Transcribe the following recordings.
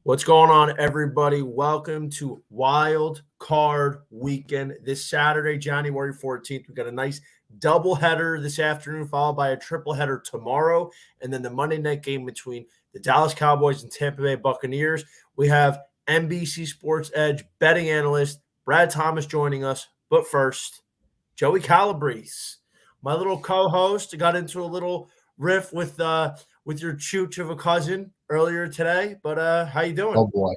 What's going on, everybody? Welcome to Wild Card Weekend. This Saturday, January 14th, we got a nice doubleheader this afternoon, followed by a tripleheader tomorrow, and then the Monday night game between the Dallas Cowboys and Tampa Bay Buccaneers. We have NBC Sports Edge betting analyst Brad Thomas joining us. But first, Joey Calabrese, my little co-host, got into a little riff with your chooch of a cousin earlier today. But how you doing? Oh boy.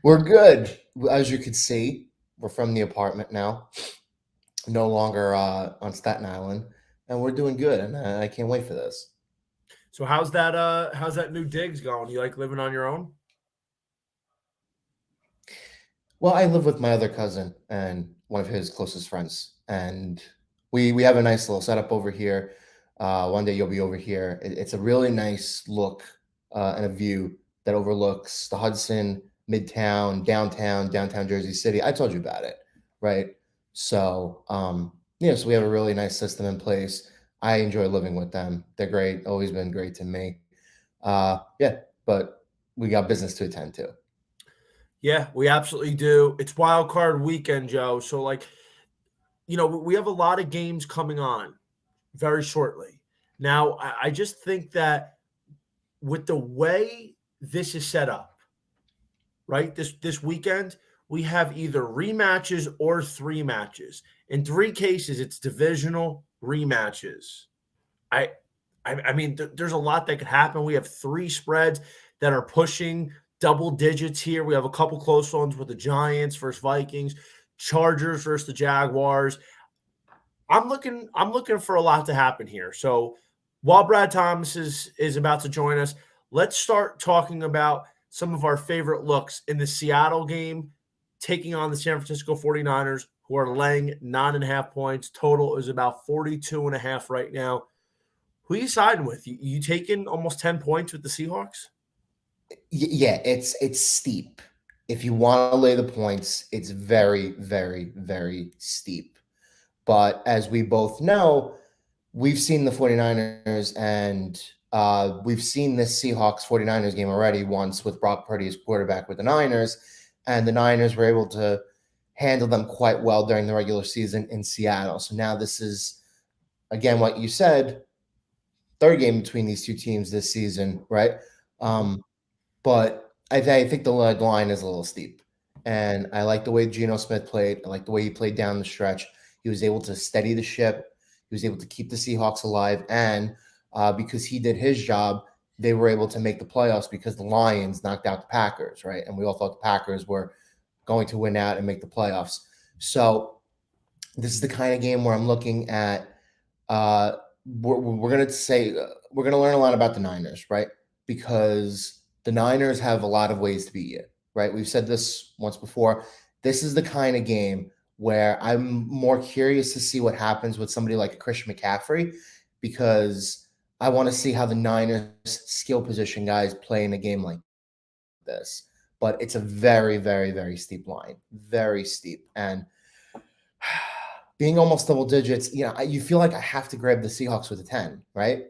We're good. As you can see, we're from the apartment now, no longer on Staten Island, and we're doing good. And I can't wait for this. So how's that new digs going? You like living on your own? Well, I live with my other cousin and one of his closest friends, and we have a nice little setup over here. One day you'll be over here. It's a really nice look and a view that overlooks the Hudson, Midtown, downtown Jersey City. I told you about it, right? So, yeah, so we have a really nice system in place. I enjoy living with them. They're great. Always been great to me. Yeah, but we got business to attend to. Yeah, we absolutely do. It's wild card weekend, Joe. So we have a lot of games coming on very shortly. Now, I just think that with the way this is set up, right? This weekend, we have either rematches or three matches. In three cases, it's divisional rematches. I I mean, there's a lot that could happen. We have three spreads that are pushing double digits here. We have a couple close ones with the Giants versus Vikings, Chargers versus the Jaguars. I'm looking for a lot to happen here. So while Brad Thomas is about to join us, let's start talking about some of our favorite looks in the Seattle game, taking on the San Francisco 49ers, who are laying 9.5 points. Total is about 42.5 right now. Who are you siding with? You taking almost 10 points with the Seahawks? Yeah, it's steep. If you want to lay the points, it's very, very, very steep. But as we both know, we've seen the 49ers and we've seen this Seahawks 49ers game already once with Brock Purdy as quarterback with the Niners. And the Niners were able to handle them quite well during the regular season in Seattle. So now this is, again, what you said, third game between these two teams this season, right? Mhm. But I think the line is a little steep. And I like the way Geno Smith played. I like the way he played down the stretch. He was able to steady the ship. He was able to keep the Seahawks alive. And because he did his job, they were able to make the playoffs because the Lions knocked out the Packers, right? And we all thought the Packers were going to win out and make the playoffs. So this is the kind of game where I'm looking at. Uh, we're going to say we're going to learn a lot about the Niners, right? Because the Niners have a lot of ways to beat you, right? We've said this once before. This is the kind of game where I'm more curious to see what happens with somebody like Christian McCaffrey because I want to see how the Niners skill position guys play in a game like this. But it's a very, very, very steep line, very steep. And being almost double digits, you feel like I have to grab the Seahawks with a 10, right?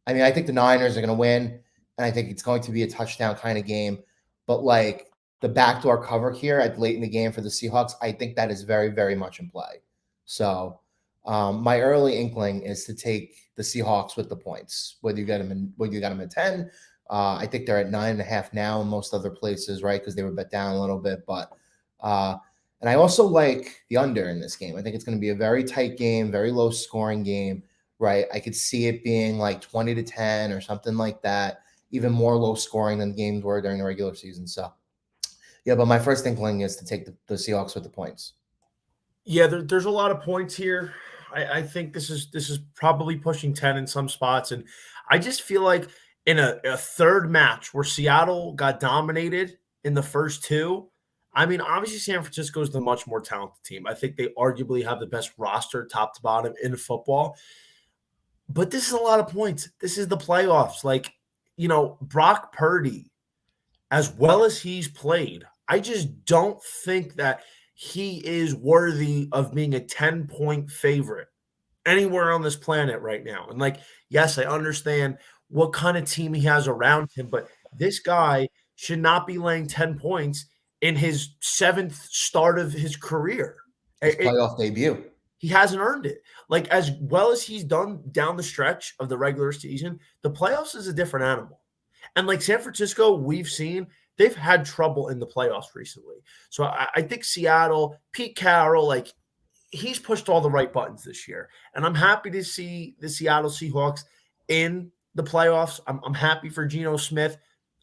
I mean, I think the Niners are going to win, and I think it's going to be a touchdown kind of game. But like the backdoor cover here at late in the game for the Seahawks, I think that is very, very much in play. So my early inkling is to take the Seahawks with the points, whether you got them at 10. I think they're at 9.5 now in most other places, right? Because they were bet down a little bit, but. And I also like the under in this game. I think it's going to be a very tight game, very low scoring game, right? I could see it being like 20-10 or something like that, even more low scoring than games were during the regular season. So, yeah, but my first inkling is to take the Seahawks with the points. Yeah, there's a lot of points here. I think this is probably pushing 10 in some spots. And I just feel like in a third match where Seattle got dominated in the first two, I mean, obviously San Francisco is the much more talented team. I think they arguably have the best roster top to bottom in football. But this is a lot of points. This is the playoffs. Brock Purdy, as well as he's played, I just don't think that he is worthy of being a 10-point favorite anywhere on this planet right now. And yes, I understand what kind of team he has around him, but This guy should not be laying 10 points in his 7th start of his career. His playoff debut. He hasn't earned it. Like, as well as he's done down the stretch of the regular season, the playoffs is a different animal. And like San Francisco, we've seen they've had trouble in the playoffs recently. So I think Seattle, Pete Carroll, like he's pushed all the right buttons this year. And I'm happy to see the Seattle Seahawks in the playoffs. I'm happy for Geno Smith.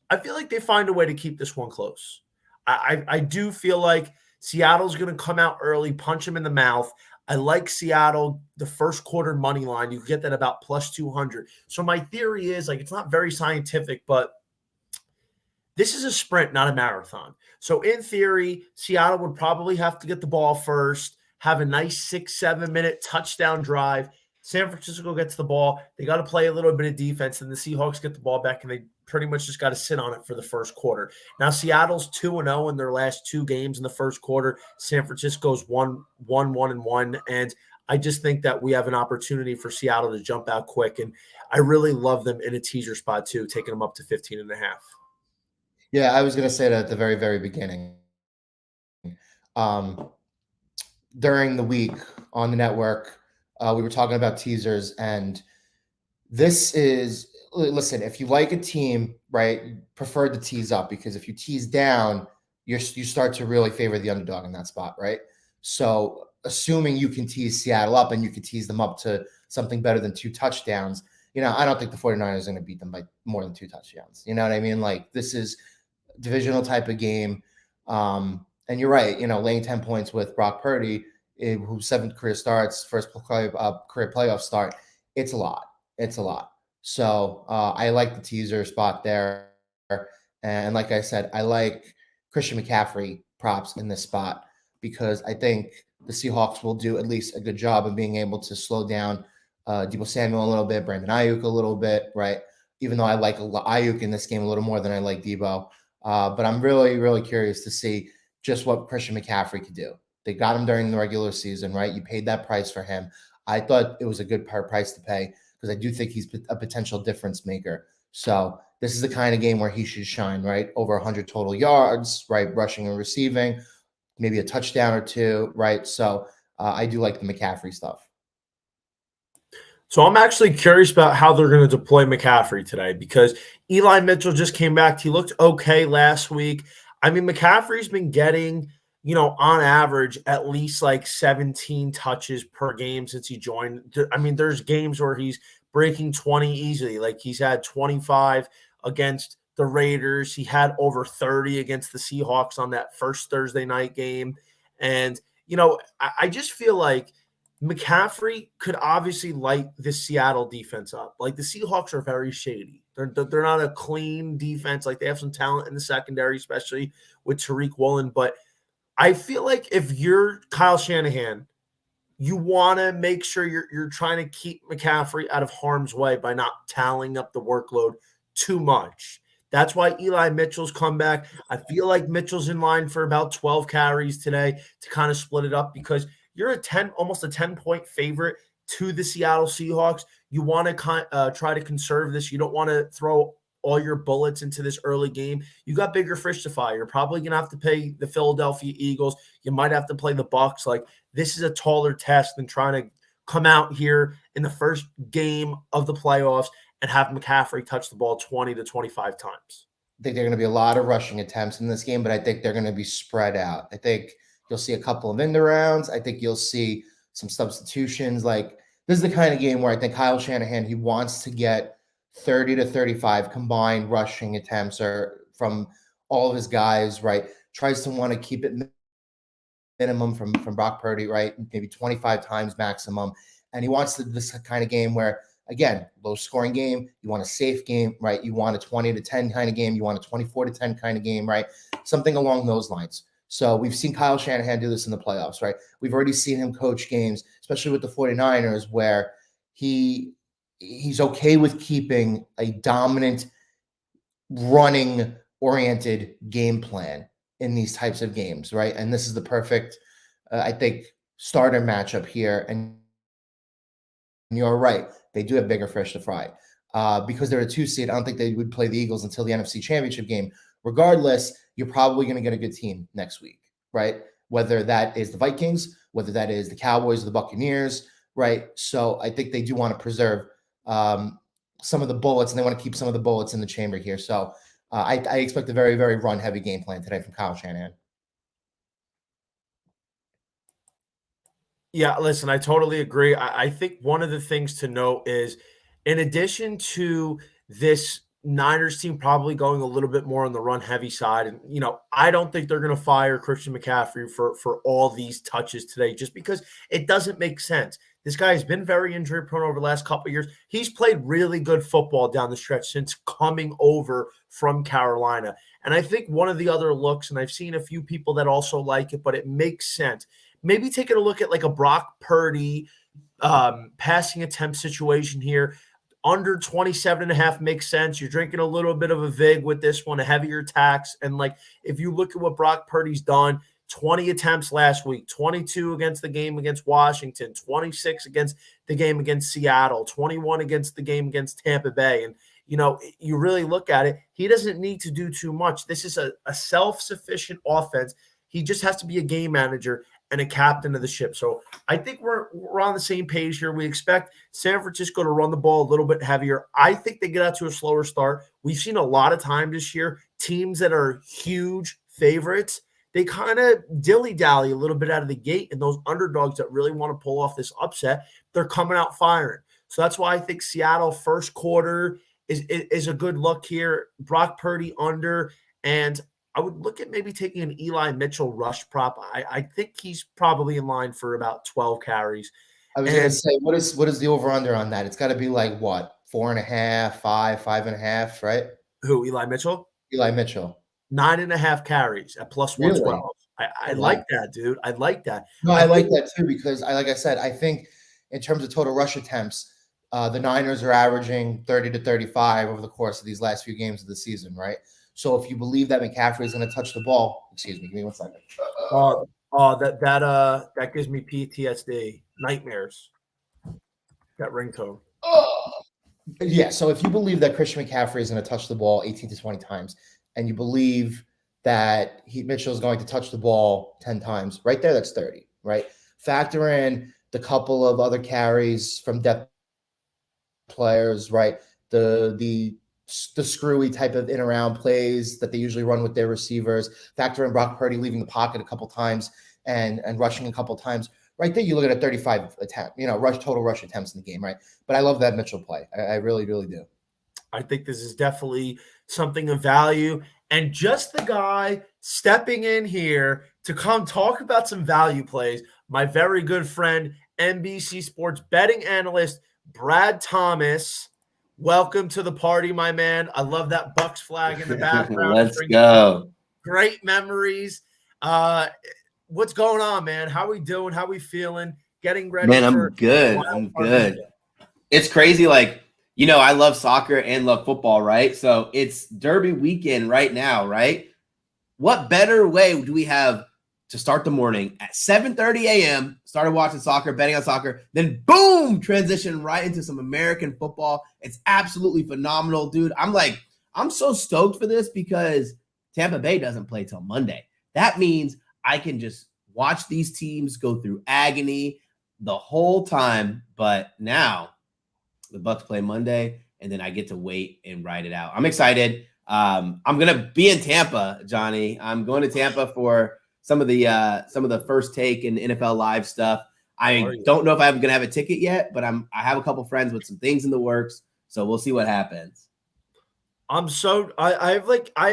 I feel like they find a way to keep this one close. I do feel like Seattle's going to come out early, punch him in the mouth. I like Seattle, the first quarter money line. You can get that about plus 200. So my theory is, like, it's not very scientific, but this is a sprint, not a marathon. So in theory, Seattle would probably have to get the ball first, have a nice 6-7 minute touchdown drive. San Francisco gets the ball. They got to play a little bit of defense, and the Seahawks get the ball back, and they pretty much just got to sit on it for the first quarter. Now, Seattle's 2-0 in their last 2 games in the first quarter. San Francisco's 1-1-1, and I just think that we have an opportunity for Seattle to jump out quick, and I really love them in a teaser spot too, taking them up to 15.5. Yeah, I was going to say that at the very, very beginning. During the week on the network, we were talking about teasers, and this is, listen, if you like a team, right, prefer to tease up, because if you tease down, you start to really favor the underdog in that spot, right? So assuming you can tease Seattle up and you can tease them up to something better than 2 touchdowns, I don't think the 49ers are going to beat them by more than 2 touchdowns. You know what I mean? Like, this is a divisional type of game. And you're right, laying 10 points with Brock Purdy, who's 7th career starts, first career playoff start, it's a lot. It's a lot. So I like the teaser spot there. And like I said, I like Christian McCaffrey props in this spot, because I think the Seahawks will do at least a good job of being able to slow down Deebo Samuel a little bit, Brandon Ayuk a little bit, right? Even though I like Ayuk in this game a little more than I like Deebo. But I'm really, really curious to see just what Christian McCaffrey could do. They got him during the regular season, right? You paid that price for him. I thought it was a good price to pay, because I do think he's a potential difference maker. So this is the kind of game where he should shine, right? Over 100 total yards, right? Rushing and receiving, maybe a touchdown or 2, right? So I do like the McCaffrey stuff. So I'm actually curious about how they're going to deploy McCaffrey today, because Eli Mitchell just came back. He looked okay last week. I mean, McCaffrey's been getting, on average, at least like 17 touches per game since he joined. I mean, there's games where he's breaking 20 easily. Like, he's had 25 against the Raiders. He had over 30 against the Seahawks on that first Thursday night game. And, I just feel like McCaffrey could obviously light the Seattle defense up. Like, the Seahawks are very shady. They're not a clean defense. Like, they have some talent in the secondary, especially with Tariq Woolen. But I feel like if you're Kyle Shanahan, you want to make sure you're trying to keep McCaffrey out of harm's way by not tallying up the workload too much. That's why Eli Mitchell's come back. I feel like Mitchell's in line for about 12 carries today to kind of split it up, because you're almost a 10-point favorite to the Seattle Seahawks. You want to try to conserve this. You don't want to throw all your bullets into this early game. You got bigger fish to fry. You're probably going to have to pay the Philadelphia Eagles. You might have to play the Bucs. Like, this is a taller test than trying to come out here in the first game of the playoffs and have McCaffrey touch the ball 20 to 25 times. I think there are going to be a lot of rushing attempts in this game, but I think they're going to be spread out. I think you'll see a couple of end arounds. I think you'll see some substitutions. Like, this is the kind of game where I think Kyle Shanahan, he wants to get 30 to 35 combined rushing attempts or from all of his guys, right? Tries to want to keep it minimum from Brock Purdy, right? Maybe 25 times maximum. And he wants this kind of game where, again, low scoring game. You want a safe game, right? You want a 20 to 10 kind of game. You want a 24 to 10 kind of game, right? Something along those lines. So we've seen Kyle Shanahan do this in the playoffs, right? We've already seen him coach games, especially with the 49ers, where he's okay with keeping a dominant running-oriented game plan in these types of games, right? And this is the perfect, I think, starter matchup here. And you're right. They do have bigger fish to fry. because they're a 2 seed. I don't think they would play the Eagles until the NFC Championship game. Regardless, you're probably going to get a good team next week, right? Whether that is the Vikings, whether that is the Cowboys or the Buccaneers, right? So I think they do want to preserve some of the bullets, and they want to keep some of the bullets in the chamber here. So I expect a very, very run-heavy game plan today from Kyle Shanahan. Yeah, listen, I totally agree. I think one of the things to note is, in addition to this Niners team probably going a little bit more on the run heavy side, and I don't think they're going to fire Christian McCaffrey for all these touches today, just because it doesn't make sense. This guy has been very injury prone over the last couple of years. He's played really good football down the stretch since coming over from Carolina. And I think one of the other looks, and I've seen a few people that also like it, but it makes sense. Maybe taking a look at like a Brock Purdy passing attempt situation here. Under 27.5 makes sense. You're drinking a little bit of a vig with this one, a heavier tax. And like, if you look at what Brock Purdy's done, 20 attempts last week, 22 against the game against Washington, 26 against the game against Seattle, 21 against the game against Tampa Bay. And, you really look at it, he doesn't need to do too much. This is a self-sufficient offense. He just has to be a game manager and a captain of the ship. So I think we're on the same page here. We expect San Francisco to run the ball a little bit heavier. I think they get out to a slower start. We've seen a lot of time this year, teams that are huge favorites, they kind of dilly-dally a little bit out of the gate, and those underdogs that really want to pull off this upset, they're coming out firing. So that's why I think Seattle first quarter is a good look here. Brock Purdy under, and I would look at maybe taking an Eli Mitchell rush prop. I think he's probably in line for about 12 carries. I was going to say, what is the over-under on that? It's got to be like what, 4.5, 5, 5.5, right? Who, Eli Mitchell? Eli Mitchell. 9.5 carries at plus 112. Really? I like that, dude. I like that. No, I like that too, because like I said, I think in terms of total rush attempts, the Niners are averaging 30 to 35 over the course of these last few games of the season, right? So if you believe that McCaffrey is going to touch the ball, excuse me, give me 1 second. That gives me PTSD, nightmares. That ringtone. Yeah. So if you believe that Christian McCaffrey is going to touch the ball 18 to 20 times, and you believe that Mitchell is going to touch the ball 10 times, right there, that's 30, right? Factor in the couple of other carries from depth players, right? The screwy type of in-around plays that they usually run with their receivers. Factor in Brock Purdy leaving the pocket a couple times and rushing a couple times. Right there, you look at a 35 attempt, total rush attempts in the game, right? But I love that Mitchell play. I really, really do. I think this is definitely something of value. And just the guy stepping in here to come talk about some value plays, my very good friend, NBC Sports betting analyst, Brad Thomas. Welcome to the party, my man. I love that Bucks flag in the background. Let's go. Great memories. What's going on, man? How we doing? How we feeling? Getting ready? Man, I'm good. It's crazy. Like, I love soccer and love football, right? So it's Derby weekend right now, right? What better way do we have to start the morning at 7:30 a.m., started watching soccer, betting on soccer, then boom, transition right into some American football. It's absolutely phenomenal, dude. I'm so stoked for this because Tampa Bay doesn't play till Monday. That means I can just watch these teams go through agony the whole time. But now the Bucks play Monday, and then I get to wait and ride it out. I'm excited. I'm gonna be in Tampa, Johnny. I'm going to Tampa for some of the first take and NFL Live stuff. I don't know if I'm gonna have a ticket yet, but I have a couple friends with some things in the works, so we'll see what happens. I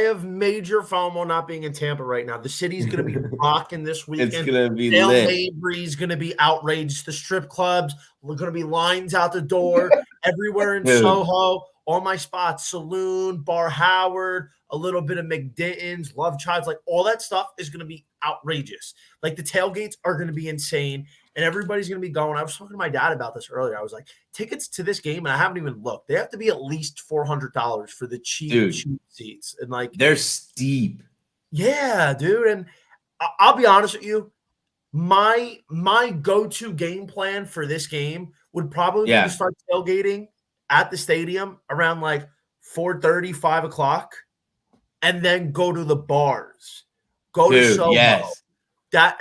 have major FOMO not being in Tampa right now. The city's going to be rocking this weekend. It's going to be Dale lit. Mabry's going to be outraged. The strip clubs, we're going to be lines out the door everywhere in Soho. All my spots, Saloon, Bar Howard, a little bit of McDitton's, Love Childs, like all that stuff is going to be outrageous. Like the tailgates are going to be insane. And everybody's going to be going. I was talking to my dad about this earlier. I was like, tickets to this game, and I haven't even looked. They have to be at least $400 for the cheap seats. And like, they're steep. Yeah, dude. And I'll be honest with you. My go-to game plan for this game would probably be to start tailgating at the stadium around like 4:30, 5 o'clock, and then go to the bars, go to Soho, yes.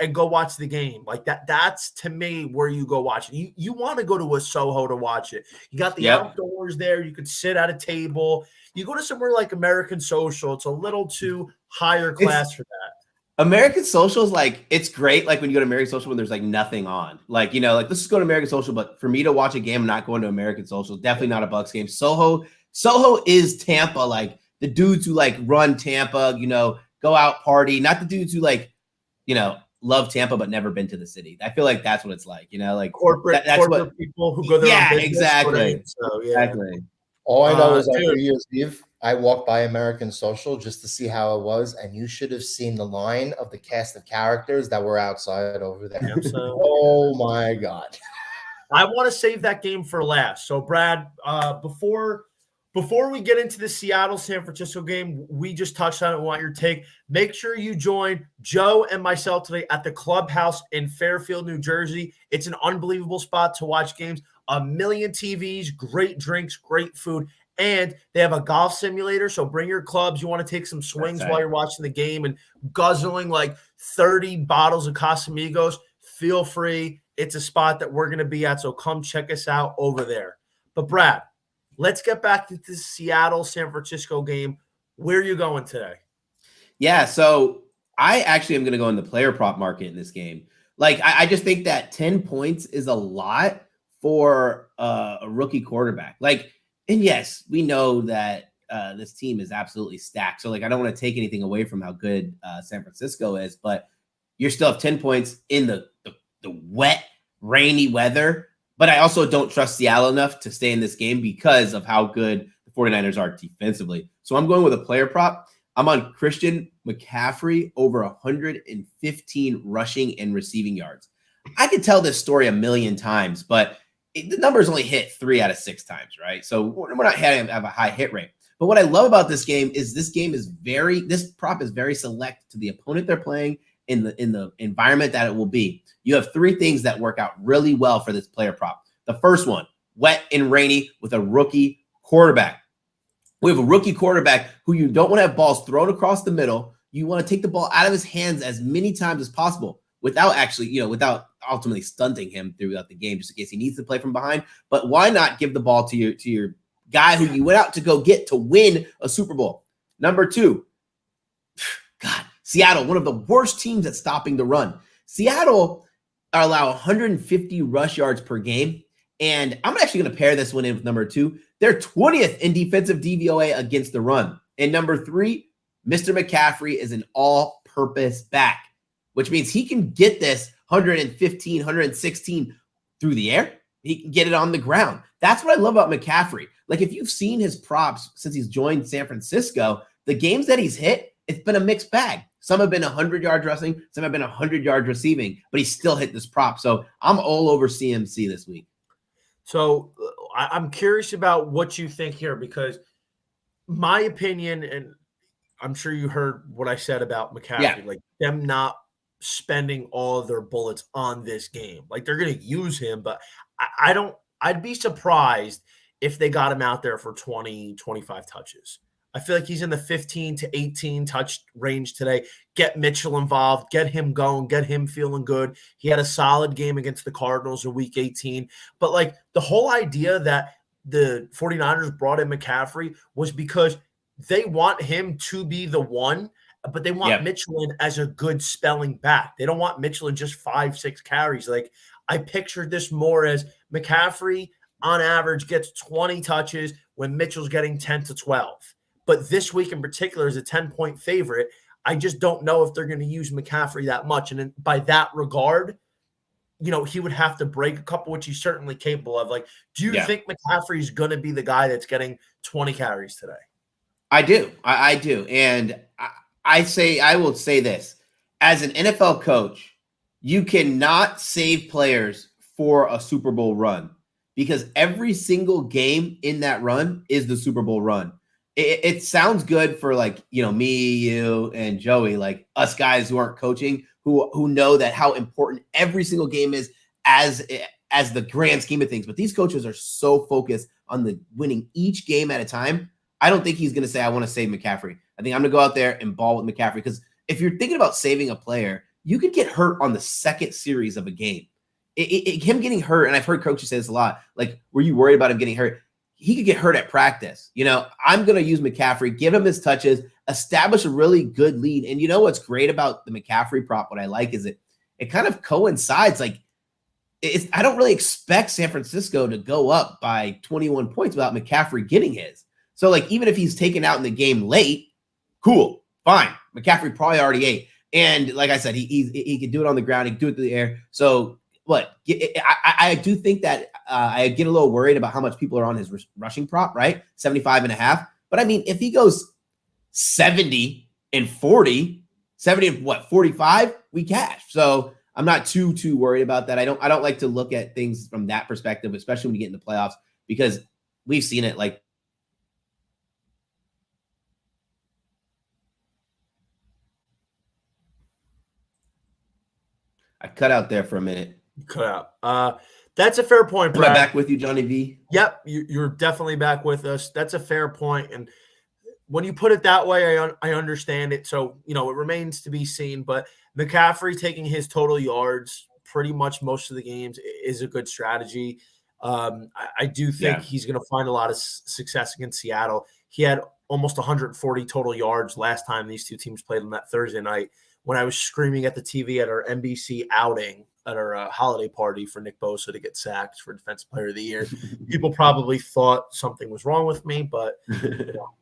and go watch the game. Like that's to me where you go watch it. You want to go to a Soho to watch it. You got the outdoors there. You could sit at a table. You go to somewhere like American Social. It's a little too higher class for that. American Social is like, it's great. Like when you go to American Social when there's like nothing on, like, you know, like let's just go to American Social. But for me to watch a game, I'm not going to American Social. Definitely not a Bucks game. Soho is Tampa. Like the dudes who like run Tampa, you know, go out party, not the dudes who like, you know, love Tampa but never been to the city. I feel like that's what it's like, you know, like corporate people who go there. Yeah, on business, exactly. So, yeah. Exactly. All I know is on New Year's Eve, I walked by American Social just to see how it was, and you should have seen the line of the cast of characters that were outside over there. Oh my God. I want to save that game for last. So, Brad, before we get into the Seattle-San Francisco game, we just touched on it. We want your take. Make sure you join Joe and myself today at the Clubhouse in Fairfield, New Jersey. It's an unbelievable spot to watch games. 1 million TVs, great drinks, great food, and they have a golf simulator. So bring your clubs. You want to take some swings while you're watching the game and guzzling like 30 bottles of Casamigos. Feel free. It's a spot that we're going to be at. So come check us out over there. But Brad, let's get back to the Seattle-San Francisco game. Where are you going today? Yeah, so I actually am going to go in the player prop market in this game. Like, I just think that 10 points is a lot for a rookie quarterback. Like, and yes, we know that this team is absolutely stacked. So, like, I don't want to take anything away from how good San Francisco is, but you still have 10 points in the wet, rainy weather. But I also don't trust Seattle enough to stay in this game because of how good the 49ers are defensively. So I'm going with a player prop. I'm on Christian McCaffrey over 115 rushing and receiving yards. I could tell this story a million times, but the numbers only hit 3 out of 6 times, right? So we're not having a high hit rate. But what I love about this game is this prop is very select to the opponent they're playing in the environment that it will be. You have 3 things that work out really well for this player prop. The first one, wet and rainy with a rookie quarterback. We have a rookie quarterback who you don't want to have balls thrown across the middle. You want to take the ball out of his hands as many times as possible without ultimately stunting him throughout the game, just in case he needs to play from behind. But why not give the ball to your guy who you went out to go get to win a Super Bowl? Number 2, God, Seattle, one of the worst teams at stopping the run. Seattle allow 150 rush yards per game. And I'm actually going to pair this one in with number 2. They're 20th in defensive DVOA against the run. And number 3, Mr. McCaffrey is an all-purpose back, which means he can get this 115, 116 through the air. He can get it on the ground. That's what I love about McCaffrey. Like, if you've seen his props since he's joined San Francisco, the games that he's hit, it's been a mixed bag. Some have been 100 yards rushing, some have been 100 yards receiving, but he still hit this prop. So I'm all over CMC this week. So I'm curious about what you think here, because my opinion, and I'm sure you heard what I said about McCaffrey, like them not spending all of their bullets on this game. Like, they're going to use him, but I'd be surprised if they got him out there for 20, 25 touches. I feel like he's in the 15 to 18 touch range today. Get Mitchell involved, get him going, get him feeling good. He had a solid game against the Cardinals in week 18. But like, the whole idea that the 49ers brought in McCaffrey was because they want him to be the one, but they want Mitchell in as a good spelling back. They don't want Mitchell in just 5-6 carries. Like, I pictured this more as McCaffrey on average gets 20 touches when Mitchell's getting 10 to 12. But this week in particular is a 10-point favorite. I just don't know if they're going to use McCaffrey that much. And by that regard, he would have to break a couple, which he's certainly capable of. Like, do you think McCaffrey is going to be the guy that's getting 20 carries today? I do. I do. And I will say this. As an NFL coach, you cannot save players for a Super Bowl run, because every single game in that run is the Super Bowl run. It sounds good for, like, me, you, and Joey, like us guys who aren't coaching, who know that how important every single game is as as the grand scheme of things, but these coaches are so focused on the winning each game at a time. I don't think he's going to say, I want to save McCaffrey. I think I'm going to go out there and ball with McCaffrey, because if you're thinking about saving a player, you could get hurt on the second series of a game. Him getting hurt, and I've heard coaches say this a lot, like, were you worried about him getting hurt? He could get hurt at practice. I'm going to use McCaffrey, give him his touches, establish a really good lead. And you know what's great about the McCaffrey prop, what I like is it kind of coincides. Like, I don't really expect San Francisco to go up by 21 points without McCaffrey getting his. So, like, even if he's taken out in the game late, cool, fine. McCaffrey probably already ate. And like I said, he could do it on the ground. He could do it through the air. So what? I do think that I get a little worried about how much people are on his rushing prop, right? 75.5. But I mean, if he goes 70 and 40, 70 and 45, we cash. So I'm not too worried about that. I don't like to look at things from that perspective, especially when you get in the playoffs, because we've seen it. Like, I cut out there for a minute. Cut out. That's a fair point, Brad. Am I back with you, Johnny V? Yep, you're definitely back with us. That's a fair point. And when you put it that way, I understand it. So, it remains to be seen. But McCaffrey taking his total yards pretty much most of the games is a good strategy. I do think he's going to find a lot of success against Seattle. He had almost 140 total yards last time these two teams played on that Thursday night, when I was screaming at the TV at our NBC outing at our holiday party for Nick Bosa to get sacked for Defensive Player of the Year. People probably thought something was wrong with me, but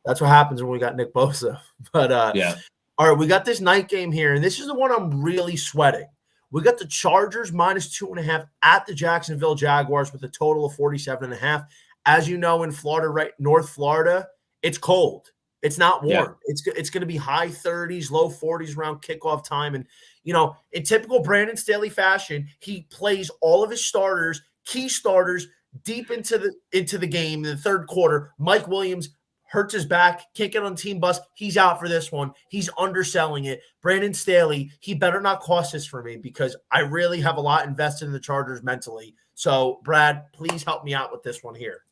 that's what happens when we got Nick Bosa. But all right, we got this night game here, and this is the one I'm really sweating. We got the Chargers -2.5 at the Jacksonville Jaguars with a total of 47.5. As you know, in Florida, right, North Florida, it's cold. It's not warm. Yeah. It's going to be high 30s, low 40s around kickoff time. And, in typical Brandon Staley fashion, he plays all of his starters, key starters, deep into the game in the third quarter. Mike Williams hurts his back, can't get on the team bus. He's out for this one. He's underselling it. Brandon Staley, he better not cost this for me, because I really have a lot invested in the Chargers mentally. So, Brad, please help me out with this one here.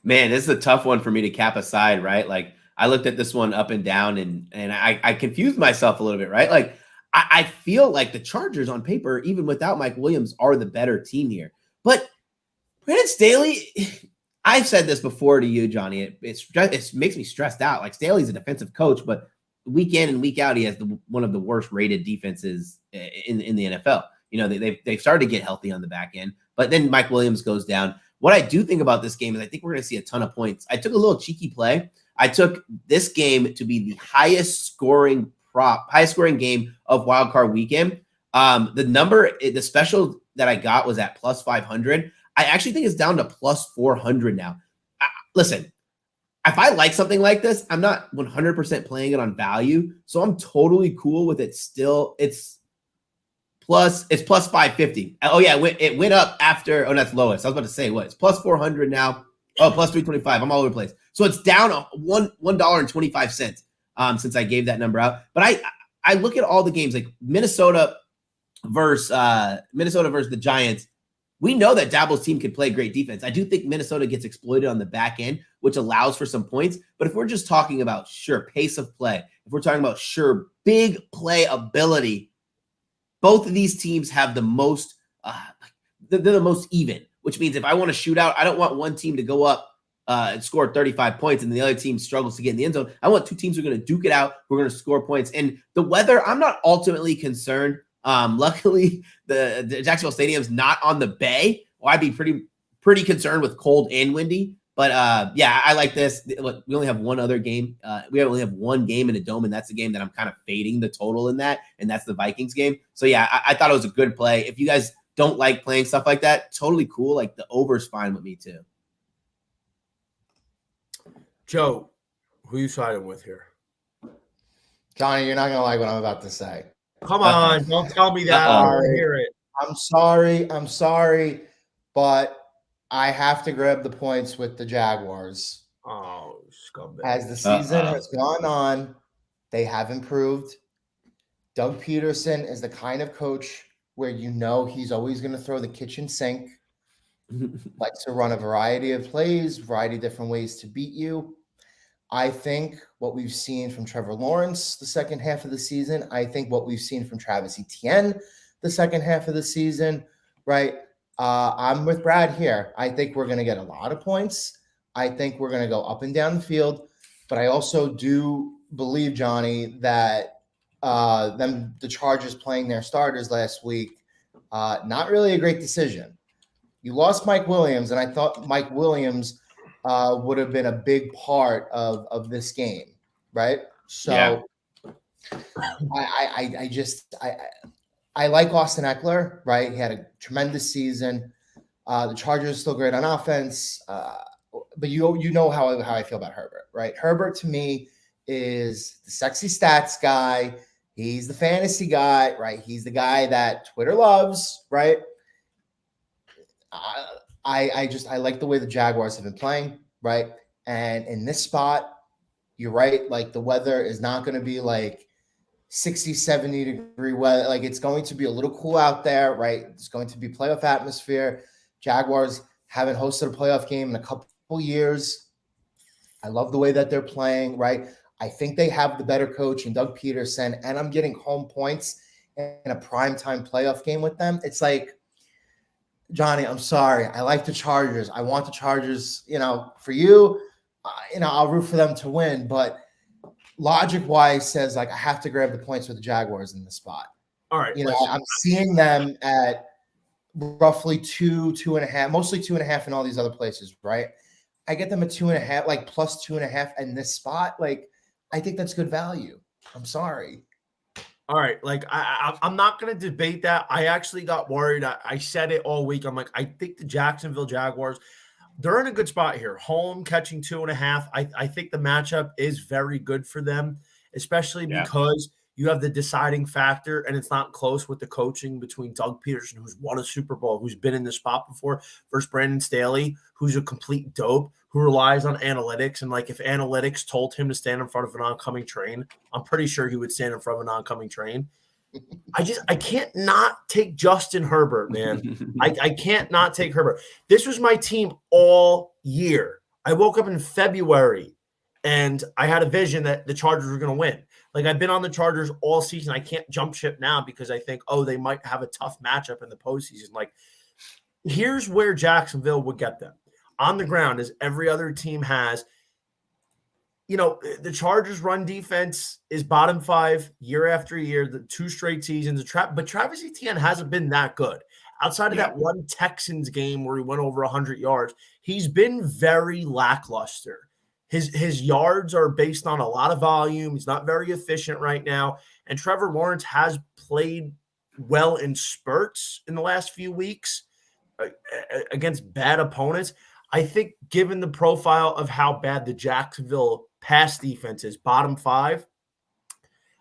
Man, this is a tough one for me to cap aside, right? Like, I looked at this one up and down, and I confused myself a little bit, right? Like, I feel like the Chargers on paper, even without Mike Williams, are the better team here. But Brandon Staley, I've said this before to you, Johnny, it makes me stressed out. Like, Staley's a defensive coach, but week in and week out, he has one of the worst rated defenses in the NFL. They've started to get healthy on the back end, but then Mike Williams goes down. What I do think about this game is I think we're going to see a ton of points. I took a little cheeky play. I took this game to be the highest scoring game of Wild Card Weekend. The special that I got was at plus 500. I actually think it's down to plus 400 now. Listen, if I like something like this, I'm not 100% playing it on value, so I'm totally cool with it. Still, it's plus 550. Oh yeah, it went up after. Oh, that's lowest. I was about to say what? It's plus 400 now. Oh, plus 325. I'm all over the place. So it's down $1.25 since I gave that number out. But I look at all the games, like Minnesota versus the Giants. We know that Daboll's team can play great defense. I do think Minnesota gets exploited on the back end, which allows for some points. But if we're just talking about pace of play, if we're talking about big play ability, both of these teams have the most. They're the most even. Which means if I want to shoot out, I don't want one team to go up and score 35 points and the other team struggles to get in the end zone. I want two teams who are going to duke it out, who are going to score points. And the weather, I'm not ultimately concerned. Luckily, the Jacksonville Stadium's not on the bay. Well, I'd be pretty concerned with cold and windy. But I like this. Look, we only have one other game. We only have one game in a dome, and that's the game that I'm kind of fading the total in that, and that's the Vikings game. So I thought it was a good play. If you guys don't like playing stuff like that, totally cool. Like, the over's fine with me too. Joe, who you siding with here? Johnny, you're not going to like what I'm about to say. Come on, don't tell me that. I want to hear it. I'm sorry, but I have to grab the points with the Jaguars. Oh, scumbag. As the season has gone on, they have improved. Doug Peterson is the kind of coach where he's always going to throw the kitchen sink likes to run a variety of plays, variety of different ways to beat you. I think what we've seen from Trevor Lawrence the second half of the season, I think what we've seen from Travis Etienne the second half of the season, right? I'm with Brad here. I think we're going to get a lot of points. I think we're going to go up and down the field. But I also do believe, Johnny, that the Chargers playing their starters last week, not really a great decision. You lost Mike Williams, and I thought Mike Williams would have been a big part of this game, right? So I like Austin Eckler, right? He had a tremendous season. The Chargers are still great on offense, but you know how I feel about Herbert, right? Herbert to me is the sexy stats guy. He's the fantasy guy, right? He's the guy that Twitter loves, right? I like the way the Jaguars have been playing, right? And in this spot, you're right. Like the weather is not going to be like 60, 70 degree weather. Like it's going to be a little cool out there, right? It's going to be playoff atmosphere. Jaguars haven't hosted a playoff game in a couple years. I love the way that they're playing, right? I think they have the better coach in Doug Peterson, and I'm getting home points in a primetime playoff game with them. It's like, Johnny, I'm sorry. I like the Chargers. I want the Chargers, for you, I'll root for them to win. But logic-wise says, like, I have to grab the points with the Jaguars in this spot. All right. I'm seeing them at roughly 2.5, mostly 2.5 in all these other places, right? I get them at 2.5, like plus 2.5 in this spot. Like, I think that's good value. I'm sorry. All right, like I'm not going to debate that. I actually got worried. I said it all week. I'm like, I think the Jacksonville Jaguars, they're in a good spot here. Home catching 2.5. I think the matchup is very good for them, especially because you have the deciding factor, and it's not close with the coaching between Doug Peterson, who's won a Super Bowl, who's been in the spot before, versus Brandon Staley, who's a complete dope, who relies on analytics. And like if analytics told him to stand in front of an oncoming train, I'm pretty sure he would stand in front of an oncoming train. I can't not take Justin Herbert, man. I can't not take Herbert. This was my team all year. I woke up in February and I had a vision that the Chargers were going to win. Like I've been on the Chargers all season. I can't jump ship now because I think, they might have a tough matchup in the postseason. Like here's where Jacksonville would get them. On the ground, as every other team has, the Chargers' run defense is bottom 5 year after year, the 2 straight seasons. But Travis Etienne hasn't been that good. Outside of that one Texans game where he went over 100 yards, he's been very lackluster. His yards are based on a lot of volume. He's not very efficient right now. And Trevor Lawrence has played well in spurts in the last few weeks against bad opponents. I think given the profile of how bad the Jacksonville pass defense is, bottom 5,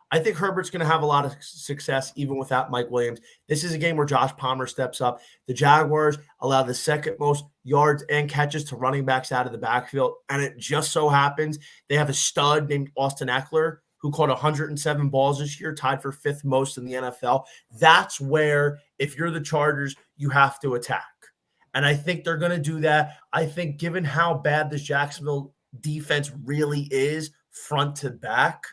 I think Herbert's going to have a lot of success even without Mike Williams. This is a game where Josh Palmer steps up. The Jaguars allow the second most yards and catches to running backs out of the backfield, and it just so happens they have a stud named Austin Eckler who caught 107 balls this year, tied for 5th most in the NFL. That's where, if you're the Chargers, you have to attack. And I think they're going to do that. I think given how bad this Jacksonville defense really is front to back,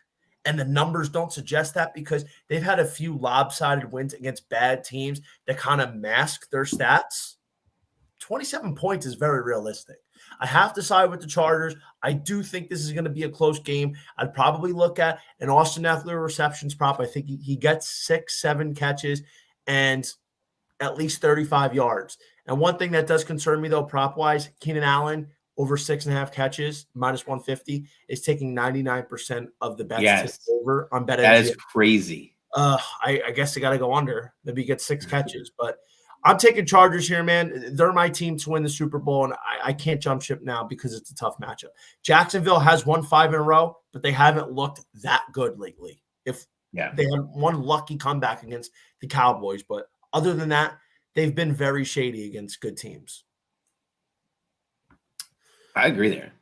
and the numbers don't suggest that because they've had a few lopsided wins against bad teams that kind of mask their stats, 27 points is very realistic. I have to side with the Chargers. I do think this is going to be a close game. I'd probably look at an Austin Eckler receptions prop. I think he gets 6-7 catches and at least 35 yards. And one thing that does concern me, though, prop-wise, Keenan Allen, over 6.5 catches, minus 150, is taking 99% of the bets over on BetMGM. That is crazy. I guess they got to go under. Maybe get 6 catches. But I'm taking Chargers here, man. They're my team to win the Super Bowl, and I can't jump ship now because it's a tough matchup. Jacksonville has won 5 in a row, but they haven't looked that good lately. They had one lucky comeback against the Cowboys, but other than that, they've been very shady against good teams. I agree there.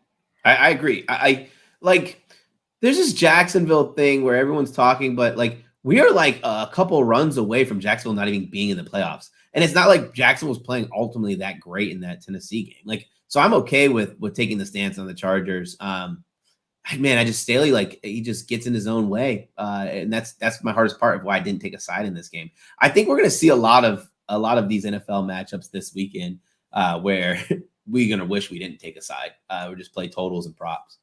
I agree. I like there's this Jacksonville thing where everyone's talking, but like we are like a couple runs away from Jacksonville not even being in the playoffs. And it's not like Jackson was playing ultimately that great in that Tennessee game. Like, so I'm okay with taking the stance on the Chargers. Man, I just Staley, like, he just gets in his own way. And that's my hardest part of why I didn't take a side in this game. I think we're going to see a lot of these NFL matchups this weekend where we're going to wish we didn't take a side. Or just play totals and props.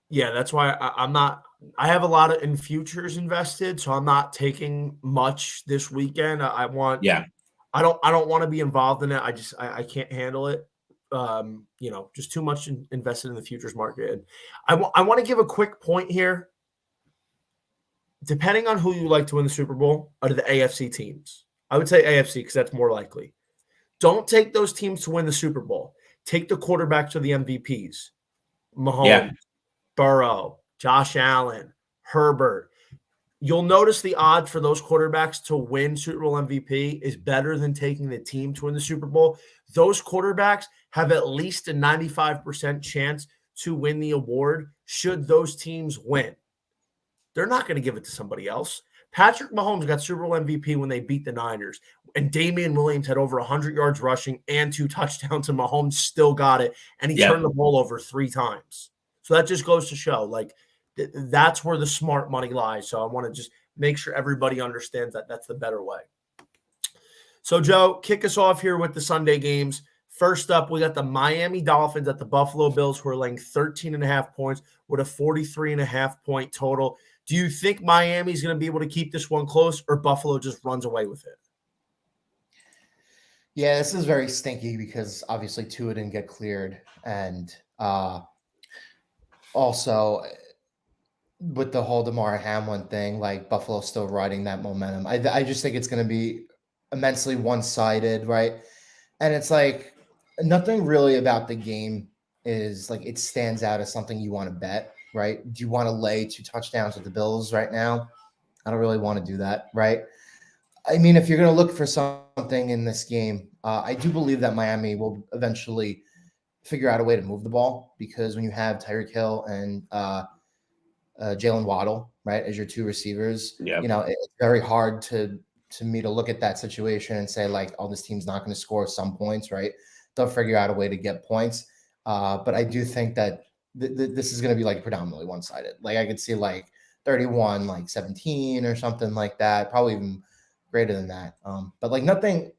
Yeah, that's why I'm not. I have a lot in futures invested, so I'm not taking much this weekend. I want. Yeah. I don't want to be involved in it. I can't handle it. Just too much invested in the futures market. I want to give a quick point here. Depending on who you like to win the Super Bowl, out of the AFC teams, I would say AFC because that's more likely. Don't take those teams to win the Super Bowl. Take the quarterbacks or the MVPs. Mahomes, Burrow, Josh Allen, Herbert. You'll notice the odds for those quarterbacks to win Super Bowl MVP is better than taking the team to win the Super Bowl. Those quarterbacks have at least a 95% chance to win the award should those teams win. They're not going to give it to somebody else. Patrick Mahomes got Super Bowl MVP when they beat the Niners, and Damian Williams had over 100 yards rushing and 2 touchdowns, and Mahomes still got it, and he turned the ball over 3 times. So that just goes to show, like, that's where the smart money lies. So I want to just make sure everybody understands that that's the better way. So, Joe, kick us off here with the Sunday games. First up, we got the Miami Dolphins at the Buffalo Bills, who are laying 13.5 points with a 43.5-point total. Do you think Miami's going to be able to keep this one close, or Buffalo just runs away with it? Yeah, this is very stinky because obviously Tua didn't get cleared. And also with the whole Damar Hamlin thing, like Buffalo's still riding that momentum. I just think it's going to be immensely one-sided, right? And it's like nothing really about the game is like it stands out as something you want to bet, right? Do you want to lay 2 touchdowns with the Bills right now? I don't really want to do that, right? I mean, if you're going to look for something in this game, I do believe that Miami will eventually figure out a way to move the ball, because when you have Tyreek Hill and Jalen Waddle, right, as your 2 receivers, it's very hard to me to look at that situation and say, like, oh, this team's not going to score some points, right? They'll figure out a way to get points. But I do think that this is going to be like predominantly one-sided. Like, I could see like 31, like 17 or something like that, probably even greater than that. But like nothing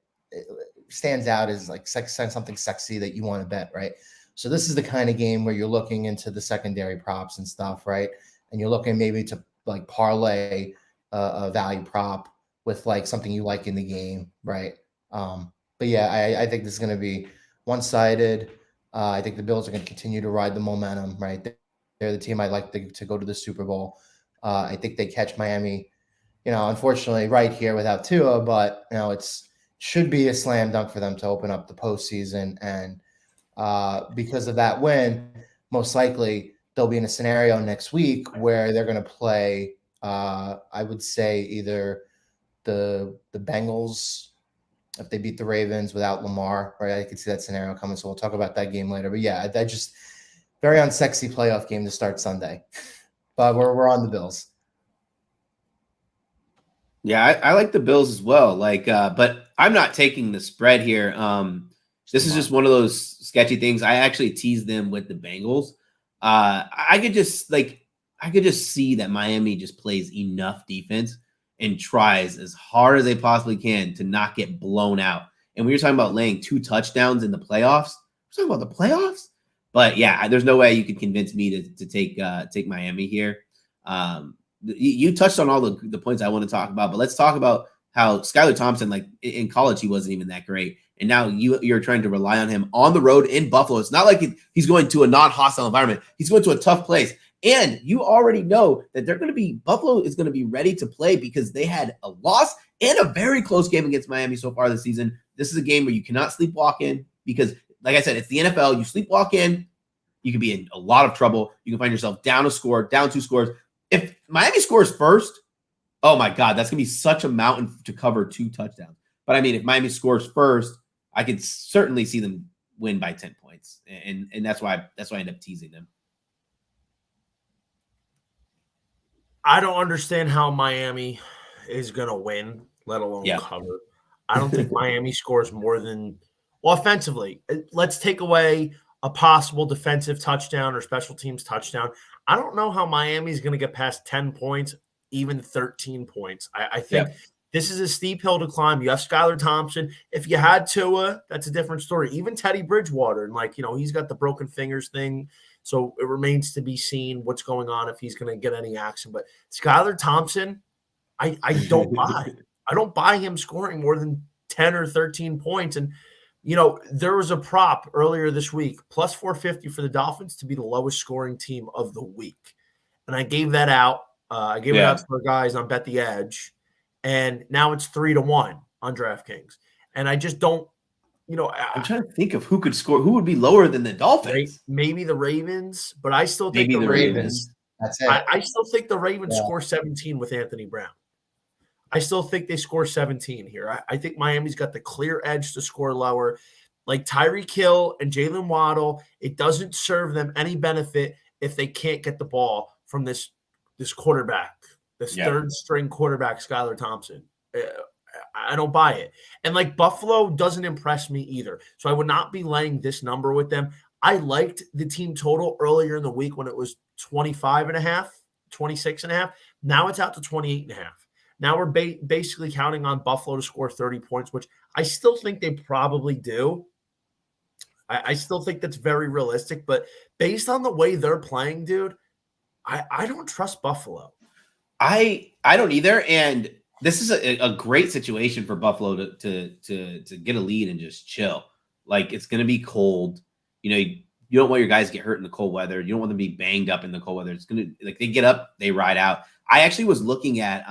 stands out as like something sexy that you want to bet, right? So this is the kind of game where you're looking into the secondary props and stuff, right? And you're looking maybe to like parlay a value prop with like something you like in the game, right? But yeah, I think this is going to be one-sided. I think the Bills are going to continue to ride the momentum, right? They're the team I'd like to go to the Super Bowl. I think they catch Miami, unfortunately right here without Tua, but it's should be a slam dunk for them to open up the postseason. And because of that win, most likely they'll be in a scenario next week where they're going to play, I would say, either the Bengals, if they beat the Ravens without Lamar, right? I could see that scenario coming. So we'll talk about that game later. But yeah, that just very unsexy playoff game to start Sunday. But we're on the Bills. Yeah, I like the Bills as well. Like, but I'm not taking the spread here. This is just one of those sketchy things. I actually teased them with the Bengals. I could just see that Miami just plays enough defense and tries as hard as they possibly can to not get blown out. And we were talking about laying 2 touchdowns in the playoffs. We're talking about the playoffs. But yeah, there's no way you could convince me to take Miami here. You touched on all the points I want to talk about, but let's talk about how Skylar Thompson, like in college, he wasn't even that great. And now you're trying to rely on him on the road in Buffalo. It's not like he's going to a non-hostile environment. He's going to a tough place. And you already know that Buffalo is going to be ready to play because they had a loss and a very close game against Miami so far this season. This is a game where you cannot sleepwalk in because, like I said, it's the NFL. You sleepwalk in, you can be in a lot of trouble. You can find yourself down a score, down 2 scores. If Miami scores first, oh my God, that's going to be such a mountain to cover 2 touchdowns. But I mean, if Miami scores first, I could certainly see them win by 10 points. And that's why I end up teasing them. I don't understand how Miami is going to win, let alone cover. I don't think Miami scores more than offensively. Let's take away a possible defensive touchdown or special teams touchdown. I don't know how Miami's going to get past 10 points, even 13 points. I think this is a steep hill to climb. You have Skylar Thompson. If you had Tua, that's a different story. Even Teddy Bridgewater, and he's got the broken fingers thing. So it remains to be seen what's going on if he's going to get any action. But Skylar Thompson, I don't buy. I don't buy him scoring more than 10 or 13 points. And, there was a prop earlier this week, plus 450 for the Dolphins to be the lowest scoring team of the week. And I gave that out. I gave it out to our guys on Bet the Edge. And now it's 3-1 on DraftKings. And I just don't, I'm trying to think of who could score. Who would be lower than the Dolphins? Maybe the Ravens, but I still think Maybe the Ravens. That's it. I still think the Ravens score 17 with Anthony Brown. I still think they score 17 here. I think Miami's got the clear edge to score lower. Like Tyreek Hill and Jalen Waddle, it doesn't serve them any benefit if they can't get the ball from this quarterback, this third-string quarterback, Skylar Thompson. I don't buy it. And Buffalo doesn't impress me either. So I would not be laying this number with them. I liked the team total earlier in the week when it was 25.5, 26.5. Now it's out to 28.5. Now we're basically counting on Buffalo to score 30 points, which I still think they probably do. I still think that's very realistic. But based on the way they're playing, dude, I don't trust Buffalo. I don't either. And this is a great situation for Buffalo to get a lead and just chill. It's going to be cold. You don't want your guys to get hurt in the cold weather. You don't want them to be banged up in the cold weather. It's going to they get up, they ride out. I actually was looking at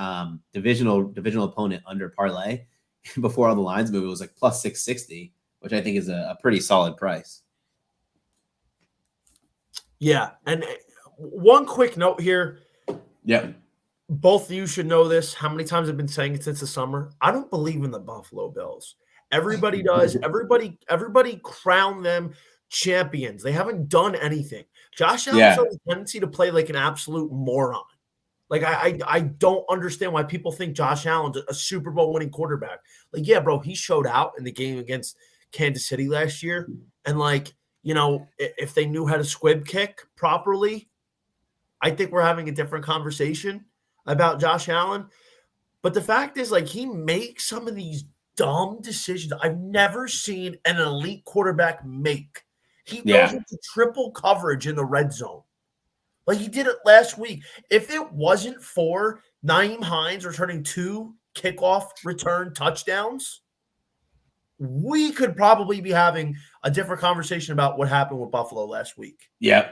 divisional opponent under parlay before all the lines moved. It was plus 660, which I think is a pretty solid price. Yeah, and one quick note here. Yeah. Both of you should know this. How many times I've been saying it since the summer? I don't believe in the Buffalo Bills. Everybody does. Everybody crown them champions. They haven't done anything. Josh Allen has a tendency to play like an absolute moron. I don't understand why people think Josh Allen's a Super Bowl winning quarterback. Bro, he showed out in the game against Kansas City last year. And if they knew how to squib kick properly, I think we're having a different conversation about Josh Allen. But the fact is, he makes some of these dumb decisions I've never seen an elite quarterback make. He goes into triple coverage in the red zone. He did it last week. If it wasn't for Nyheim Hines returning 2 kickoff return touchdowns, we could probably be having a different conversation about what happened with Buffalo last week. Yeah.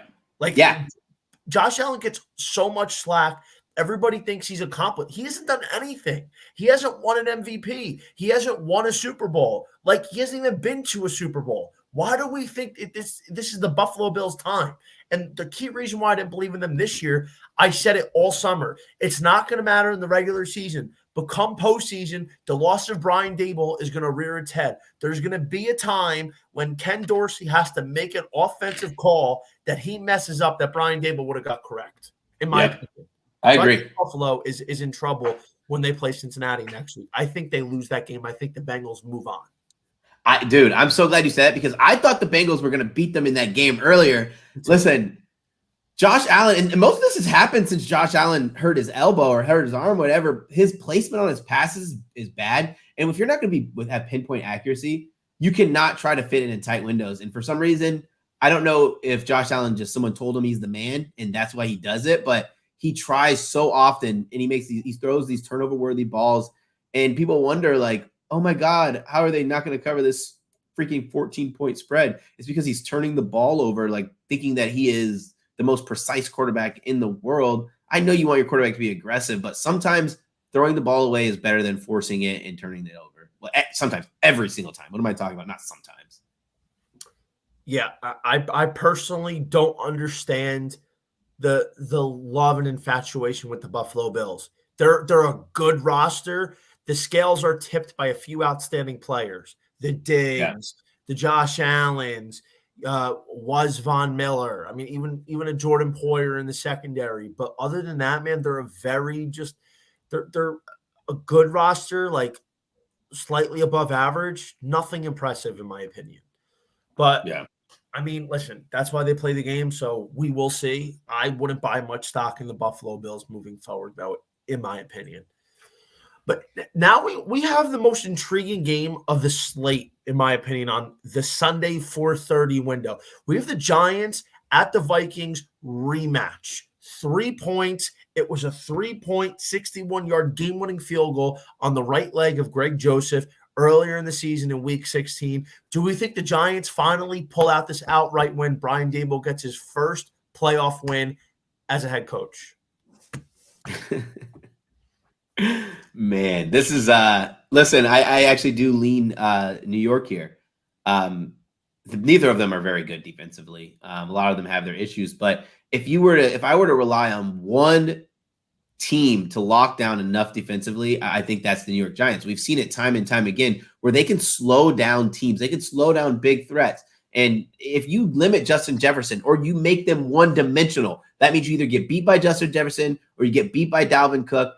Josh Allen gets so much slack. Everybody thinks he's accomplished. He hasn't done anything. He hasn't won an MVP. He hasn't won a Super Bowl. He hasn't even been to a Super Bowl. Why do we think this is the Buffalo Bills' time? And the key reason why I didn't believe in them this year, I said it all summer. It's not going to matter in the regular season. But come postseason, the loss of Brian Daboll is going to rear its head. There's going to be a time when Ken Dorsey has to make an offensive call that he messes up that Brian Daboll would have got correct, in my opinion. I agree. Buffalo is in trouble when they play Cincinnati next week. I think they lose that game. I think the Bengals move on. Dude, I'm so glad you said that because I thought the Bengals were going to beat them in that game earlier. Listen, Josh Allen, and most of this has happened since Josh Allen hurt his elbow or hurt his arm, whatever. His placement on his passes is bad. And if you're not going to have pinpoint accuracy, you cannot try to fit it in tight windows. And for some reason, I don't know if Josh Allen someone told him he's the man and that's why he does it, but he tries so often and he throws these turnover worthy balls and people wonder oh my God, how are they not going to cover this freaking 14-point spread? It's because he's turning the ball over, thinking that he is the most precise quarterback in the world. I know you want your quarterback to be aggressive, but sometimes throwing the ball away is better than forcing it and turning it over. Well, sometimes, every single time. What am I talking about? Not sometimes. Yeah, I personally don't understand the love and infatuation with the Buffalo Bills. They're a good roster. The scales are tipped by a few outstanding players. The Diggs, the Josh Allens, was Von Miller. I mean, even a Jordan Poyer in the secondary. But other than that, man, they're a very they're a good roster. slightly above average. Nothing impressive, in my opinion. But, Yeah. I mean, listen, that's why they play the game, so we will see. I wouldn't buy much stock in the Buffalo Bills moving forward, though, in my opinion. But now we have the most intriguing game of the slate, in my opinion, on the Sunday 4:30 window. We have the Giants at the Vikings rematch. 3 points. It was a 3-point, 61-yard game-winning field goal on the right leg of Greg Joseph earlier in the season in Week 16. Do we think the Giants finally pull out this outright win? Brian Daboll gets his first playoff win as a head coach. Man, this is listen, I actually do lean New York here. Neither of them are very good defensively. A lot of them have their issues, but if I were to rely on one team to lock down enough defensively, I think that's the New York Giants. We've seen it time and time again where they can slow down teams. They can slow down big threats. And if you limit Justin Jefferson or you make them one-dimensional, that means you either get beat by Justin Jefferson or you get beat by Dalvin Cook.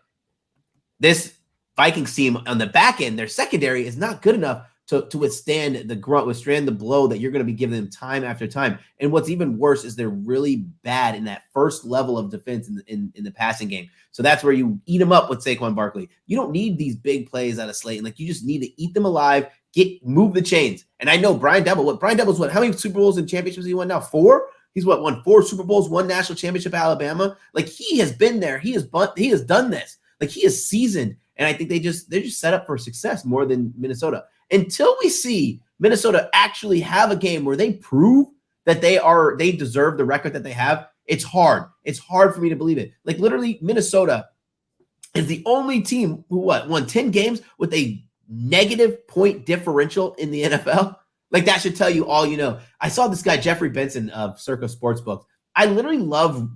This Vikings team on the back end, their secondary is not good enough to withstand the grunt, withstand the blow that you're going to be giving them time after time. And what's even worse is they're really bad in that first level of defense in the passing game. So that's where you eat them up with Saquon Barkley. You don't need these big plays out of Slayton. Like, you just need to eat them alive, move the chains. And I know Brian Daboll's how many Super Bowls and championships he won now? 4? He's won 4 Super Bowls, 1 national championship at Alabama. Like, he has been there. He has done this. Like, he is seasoned. And I think they're just set up for success more than Minnesota. Until we see Minnesota actually have a game where they prove that they deserve the record that they have, it's hard. It's hard for me to believe it. Like, literally, Minnesota is the only team who won 10 games with a negative point differential in the NFL. Like, that should tell you all you know. I saw this guy, Jeffrey Benson of Circa Sportsbook. I literally love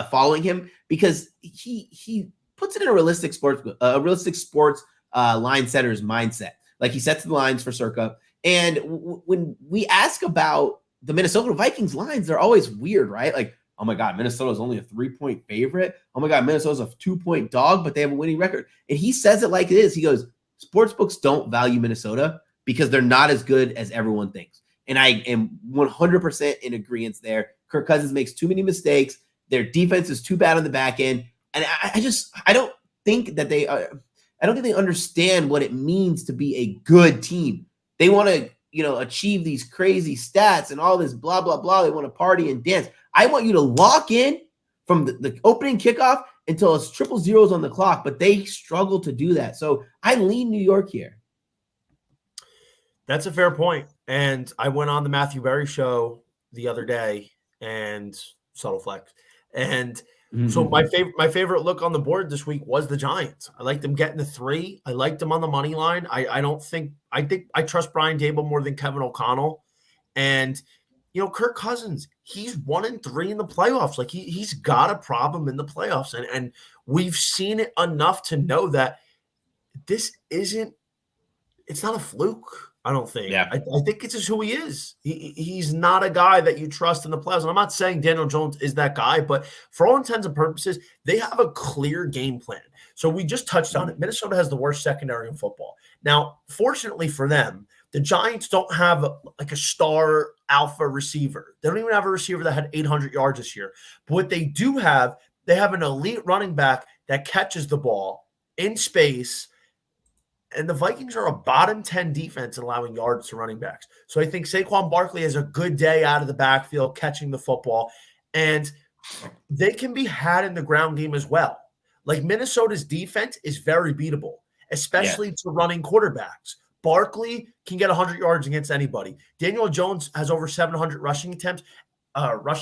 following him because he puts it in a realistic sports line setter's mindset. Like, he sets the lines for Circa. And when we ask about the Minnesota Vikings lines, they're always weird, right? Like, oh my God, Minnesota's only a 3-point favorite. Oh my God, Minnesota's a 2-point dog, but they have a winning record. And he says it like it is. He goes, sportsbooks don't value Minnesota because they're not as good as everyone thinks. And I am 100% in agreement there. Kirk Cousins makes too many mistakes. Their defense is too bad on the back end. And I don't think that they understand what it means to be a good team. They want to, achieve these crazy stats and all this blah, blah, blah. They want to party and dance. I want you to lock in from the opening kickoff until it's 000 on the clock, but they struggle to do that. So I lean New York here. That's a fair point. And I went on the Matthew Berry show the other day and subtle flex. And so my favorite look on the board this week was the Giants. I like them getting the 3. I liked them on the money line. I think I trust Brian Daboll more than Kevin O'Connell. And Kirk Cousins, he's 1-3 in the playoffs. Like, he's got a problem in the playoffs. And we've seen it enough to know that it's not a fluke. I don't think. Yeah. I think it's just who he is. He's not a guy that you trust in the playoffs. And I'm not saying Daniel Jones is that guy, but for all intents and purposes, they have a clear game plan. So we just touched on it. Minnesota has the worst secondary in football. Now, fortunately for them, the Giants don't have like a star alpha receiver. They don't even have a receiver that had 800 yards this year. But what they do have, they have an elite running back that catches the ball in space. And the Vikings are a bottom 10 defense in allowing yards to running backs. So I think Saquon Barkley has a good day out of the backfield catching the football. And they can be had in the ground game as well. Like, Minnesota's defense is very beatable, especially to running quarterbacks. Barkley can get 100 yards against anybody. Daniel Jones has over 700 rushing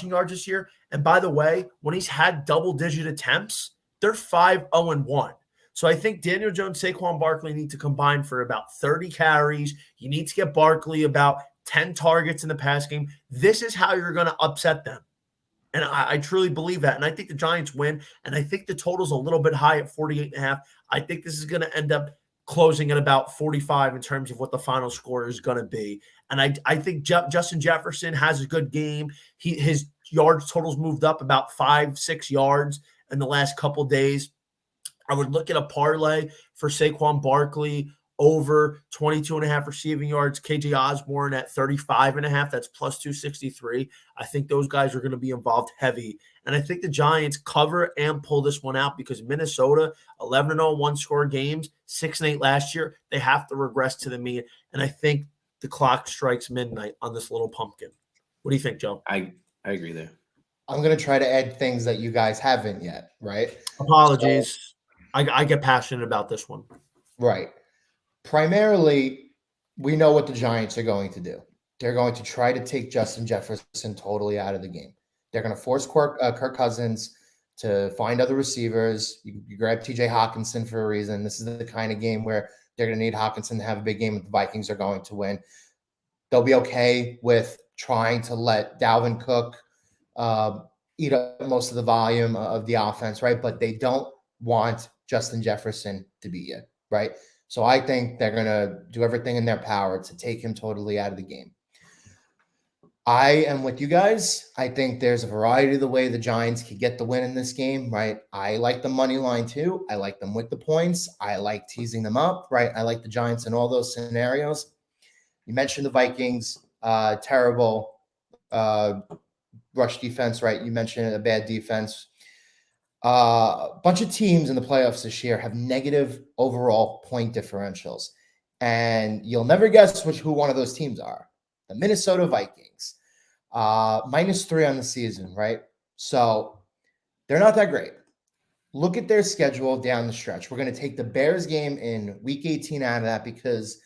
yards this year. And by the way, when he's had double-digit attempts, they're 5-0-1. So I think Daniel Jones, Saquon Barkley need to combine for about 30 carries. You need to get Barkley about 10 targets in the pass game. This is how you're going to upset them. And I truly believe that. And I think the Giants win. And I think the total's a little bit high at 48.5. I think this is going to end up closing at about 45 in terms of what the final score is going to be. And I think Justin Jefferson has a good game. His yards totals moved up about 5-6 yards in the last couple days. I would look at a parlay for Saquon Barkley over 22.5 receiving yards. KJ Osborne at 35.5. That's plus 263. I think those guys are going to be involved heavy. And I think the Giants cover and pull this one out because Minnesota, 11-0 one-score games, 6-8 last year. They have to regress to the mean. And I think the clock strikes midnight on this little pumpkin. What do you think, Joe? I agree there. I'm going to try to add things that you guys haven't yet, right? Apologies. So, I get passionate about this one. Right. Primarily, we know what the Giants are going to do. They're going to try to take Justin Jefferson totally out of the game. They're going to force Kirk Cousins to find other receivers. You grab TJ Hawkinson for a reason. This is the kind of game where they're going to need Hawkinson to have a big game that the Vikings are going to win. They'll be okay with trying to let Dalvin Cook eat up most of the volume of the offense, right? But they don't want Justin Jefferson to be it, right? So I think they're going to do everything in their power to take him totally out of the game. I am with you guys. I think there's a variety of the way the Giants could get the win in this game, right? I like the money line too. I like them with the points. I like teasing them up, right? I like the Giants in all those scenarios. You mentioned the Vikings, terrible rush defense, right? You mentioned a bad defense. A bunch of teams in the playoffs this year have negative overall point differentials. And you'll never guess who one of those teams are. The Minnesota Vikings. -3 on the season, right? So they're not that great. Look at their schedule down the stretch. We're going to take the Bears game in week 18 out of that because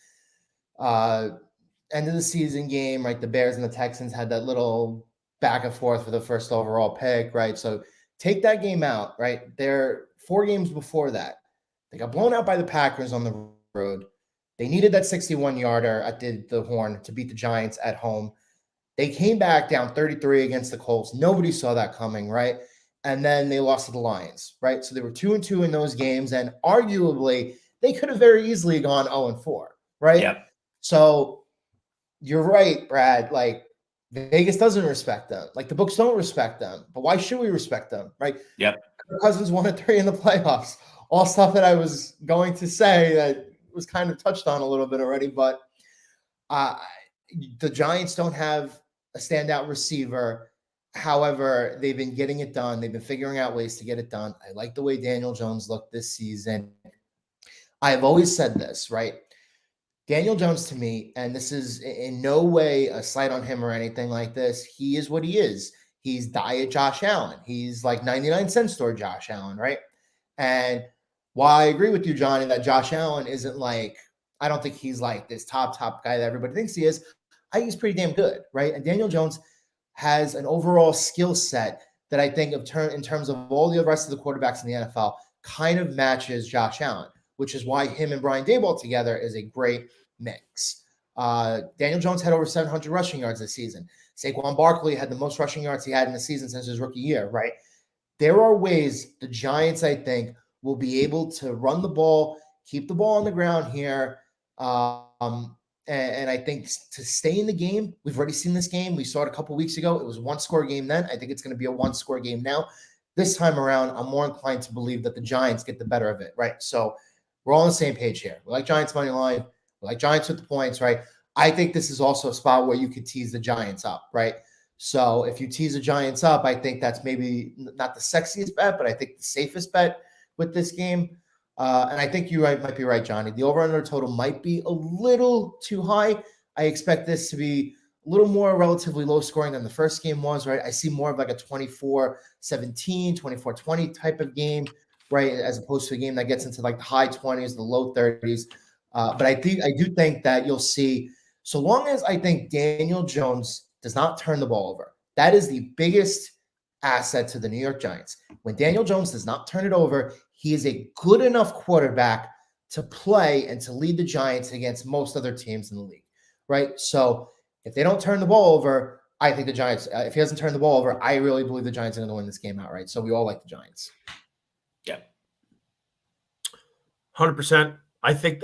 end of the season game, right? The Bears and the Texans had that little back and forth for the first overall pick, right? So take that game out, right? They're 4 games before that. They got blown out by the Packers on the road. They needed that 61-yarder at the horn to beat the Giants at home. They came back down 33 against the Colts. Nobody saw that coming, right? And then they lost to the Lions, right? So they were 2-2 in those games, and arguably they could have very easily gone 0-4, right? Yep. So you're right, Brad. Like Vegas doesn't respect them. Like the books don't respect them. But why should we respect them, right? Yep. Kirk Cousins 1-3 in the playoffs. All stuff that I was going to say that was kind of touched on a little bit already, but the Giants don't have a standout receiver. However, they've been getting it done. They've been figuring out ways to get it done. I like the way Daniel Jones looked this season. I've always said this, right? Daniel Jones to me, and this is in no way a slight on him or anything like this, he is what he is. He's diet Josh Allen. He's like 99-cent store Josh Allen, right? And while I agree with you, Johnny, that Josh Allen isn't like, I don't think he's like this top guy that everybody thinks he is. I think he's pretty damn good, right? And Daniel Jones has an overall skill set that I think in terms of all the rest of the quarterbacks in the NFL kind of matches Josh Allen, which is why him and Brian Daboll together is a great mix. Daniel Jones had over 700 rushing yards this season. Saquon Barkley had the most rushing yards he had in the season since his rookie year, right? There are ways the Giants, I think, will be able to run the ball, keep the ball on the ground here, and I think to stay in the game, we've already seen this game. We saw it a couple weeks ago. It was a one-score game then. I think it's going to be a one-score game now. This time around, I'm more inclined to believe that the Giants get the better of it, right? So we're all on the same page here. We like Giants money line. We like Giants with the points, right? I think this is also a spot where you could tease the Giants up, right? So if you tease the Giants up, I think that's maybe not the sexiest bet, but I think the safest bet with this game. And I think you might be right, Johnny. The over-under total might be a little too high. I expect this to be a little more relatively low scoring than the first game was, right? I see more of like a 24-17, 24-20 type of game, right? As opposed to a game that gets into like the high 20s, the low 30s. But I do think that you'll see, so long as I think Daniel Jones does not turn the ball over, that is the biggest asset to the New York Giants. When Daniel Jones does not turn it over, he is a good enough quarterback to play and to lead the Giants against most other teams in the league, right? So if they don't turn the ball over, I think the Giants, if he doesn't turn the ball over, I really believe the Giants are going to win this game outright. So we all like the Giants. Yeah. 100%. I think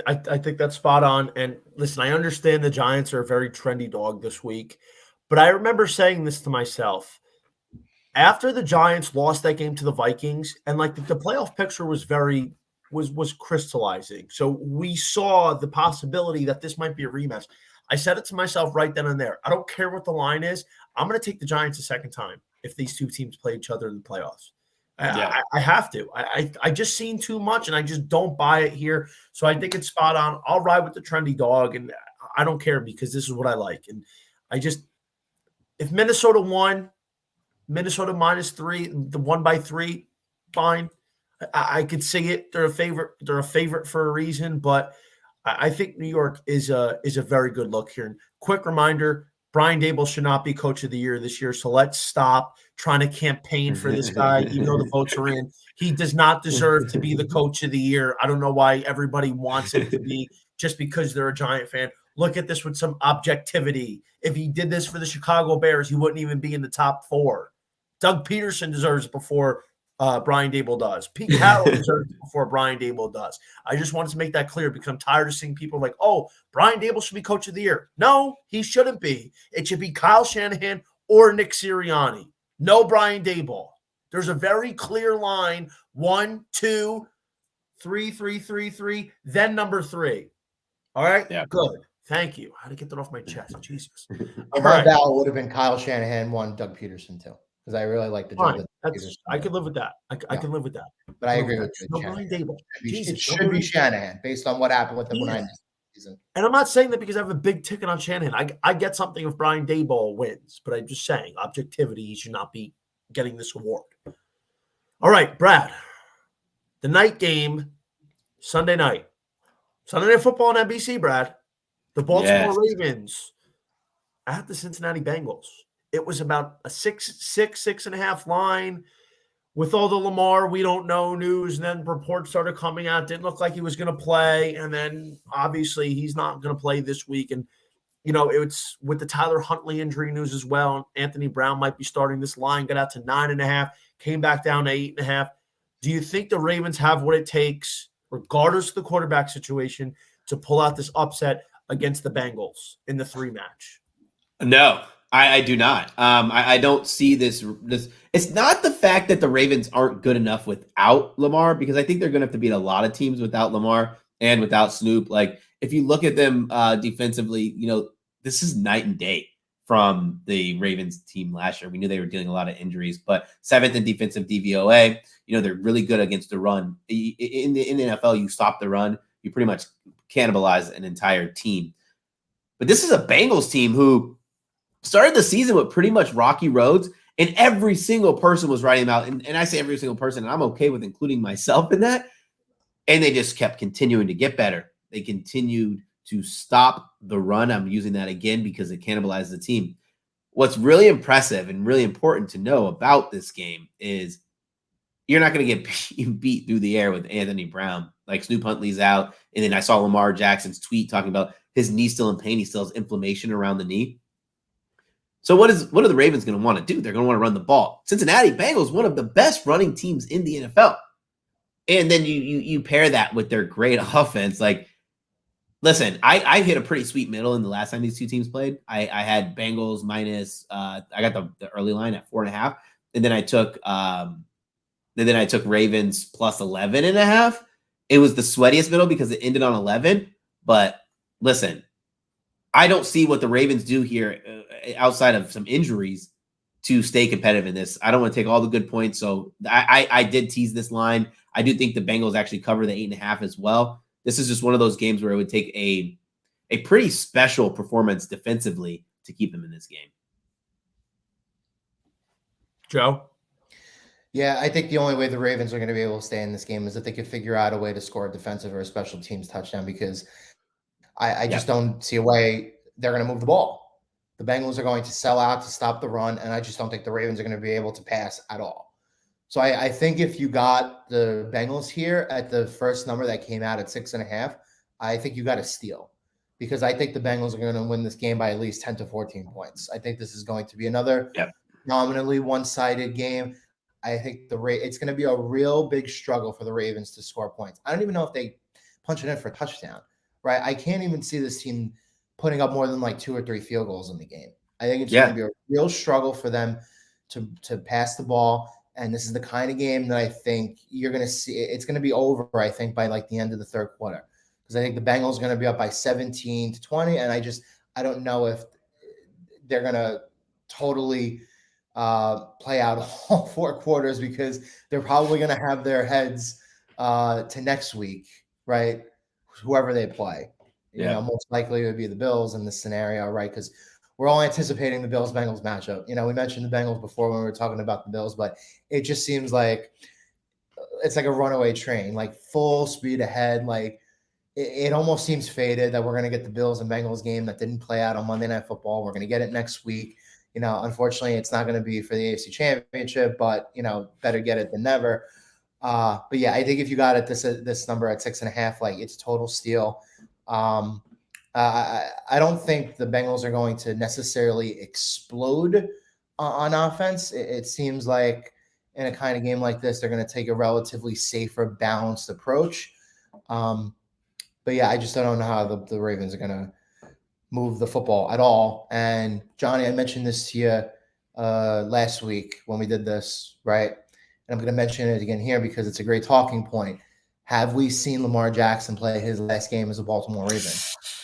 that's spot on. And listen, I understand the Giants are a very trendy dog this week, but I remember saying this to myself. After the Giants lost that game to the Vikings, and like the playoff picture was very was crystallizing. So we saw the possibility that this might be a rematch. I said it to myself right then and there. I don't care what the line is. I'm going to take the Giants a second time if these two teams play each other in the playoffs. I have to. I just seen too much, and I just don't buy it here. So I think it's spot on. I'll ride with the trendy dog, and I don't care because this is what I like. And if Minnesota won, Minnesota -3, the 1-3, fine. I could see it. They're a favorite. They're a favorite for a reason, but I think New York is a very good look here. And quick reminder: Brian Daboll should not be Coach of the Year this year. So let's stop trying to campaign for this guy, even though the votes are in. He does not deserve to be the Coach of the Year. I don't know why everybody wants him to be just because they're a Giant fan. Look at this with some objectivity. If he did this for the Chicago Bears, he wouldn't even be in the top 4. Doug Peterson deserves it before Brian Daboll does. Pete Carroll deserves it before Brian Daboll does. I just wanted to make that clear because I'm tired of seeing people like, oh, Brian Daboll should be Coach of the Year. No, he shouldn't be. It should be Kyle Shanahan or Nick Sirianni. No Brian Daboll. There's a very clear line: 1, 2, 3, 3, 3, 3, then number 3. All right? Yeah. Good. Thank you. I had to get that off my chest. Jesus. If my ballot would have been Kyle Shanahan, 1, Doug Peterson, 2. Because I really like the job. I could live with that. I can live with that. But I agree with you. No Brian Daboll. It should be Shanahan based on what happened with the 9 season. And I'm not saying that because I have a big ticket on Shanahan. I get something if Brian Daboll wins, but I'm just saying objectivity, he should not be getting this award. All right, Brad. The night game, Sunday night. Sunday Night Football on NBC, Brad. The Baltimore Ravens at the Cincinnati Bengals. It was about a 6.5 line with all the Lamar, we don't know news. And then reports started coming out. Didn't look like he was going to play. And then obviously he's not going to play this week. And, it's with the Tyler Huntley injury news as well. Anthony Brown might be starting. This line got out to 9.5, came back down to 8.5. Do you think the Ravens have what it takes, regardless of the quarterback situation, to pull out this upset against the Bengals in the 3 match? No, I do not. I don't see this. It's not the fact that the Ravens aren't good enough without Lamar, because I think they're going to have to beat a lot of teams without Lamar and without Snoop. Like, if you look at them defensively, this is night and day from the Ravens team last year. We knew they were dealing a lot of injuries, but 7th in defensive DVOA. They're really good against the run. In the NFL, you stop the run, you pretty much cannibalize an entire team. But this is a Bengals team who started the season with pretty much rocky roads, and every single person was writing them out. And I say every single person, and I'm okay with including myself in that. And they just kept continuing to get better. They continued to stop the run. I'm using that again because it cannibalized the team. What's really impressive and really important to know about this game is you're not going to get beat through the air with Anthony Brown. Like, Snoop Huntley's out. And then I saw Lamar Jackson's tweet talking about his knee still in pain. He still has inflammation around the knee. So what are the Ravens going to want to do? They're going to want to run the ball. Cincinnati Bengals, one of the best running teams in the NFL. And then you pair that with their great offense. Like, listen, I hit a pretty sweet middle in the last time these two teams played. I had Bengals minus I got the early line at 4.5. And then I took Ravens plus 11.5. It was the sweatiest middle because it ended on 11. But listen, I don't see what the Ravens do here outside of some injuries to stay competitive in this. I don't want to take all the good points. So I did tease this line. I do think the Bengals actually cover the 8.5 as well. This is just one of those games where it would take a pretty special performance defensively to keep them in this game. Joe? Yeah, I think the only way the Ravens are going to be able to stay in this game is if they could figure out a way to score a defensive or a special teams touchdown, because I just don't see a way they're going to move the ball. The Bengals are going to sell out to stop the run, and I just don't think the Ravens are going to be able to pass at all. So I think if you got the Bengals here at the first number that came out at 6.5, I think you got a steal, because I think the Bengals are going to win this game by at least 10 to 14 points. I think this is going to be another nominally one-sided game. I think it's going to be a real big struggle for the Ravens to score points. I don't even know if they punch it in for a touchdown, right? I can't even see this team putting up more than like 2 or 3 field goals in the game. I think it's going to be a real struggle for them to pass the ball. And this is the kind of game that I think you're going to see. It's going to be over, I think, by like the end of the third quarter. Because I think the Bengals are going to be up by 17-20. And I don't know if they're going to totally play out all 4 quarters, because they're probably going to have their heads to next week, right? Whoever they play. You know, most likely it would be the Bills in this scenario, right? Because we're all anticipating the Bills-Bengals matchup. You know, we mentioned the Bengals before when we were talking about the Bills, but it just seems like it's like a runaway train, like full speed ahead. Like it almost seems fated that we're going to get the Bills and Bengals game that didn't play out on Monday Night Football. We're going to get it next week. You know, unfortunately, it's not going to be for the AFC Championship, but, you know, better get it than never. But yeah, I think if you got it this number at 6.5, like it's total steal. I don't think the Bengals are going to necessarily explode on offense. It seems like in a kind of game like this, they're going to take a relatively safer, balanced approach. But yeah, I just don't know how the Ravens are going to move the football at all. And Johnny, I mentioned this to you last week when we did this, right? And I'm going to mention it again here because it's a great talking point. Have we seen Lamar Jackson play his last game as a Baltimore Raven?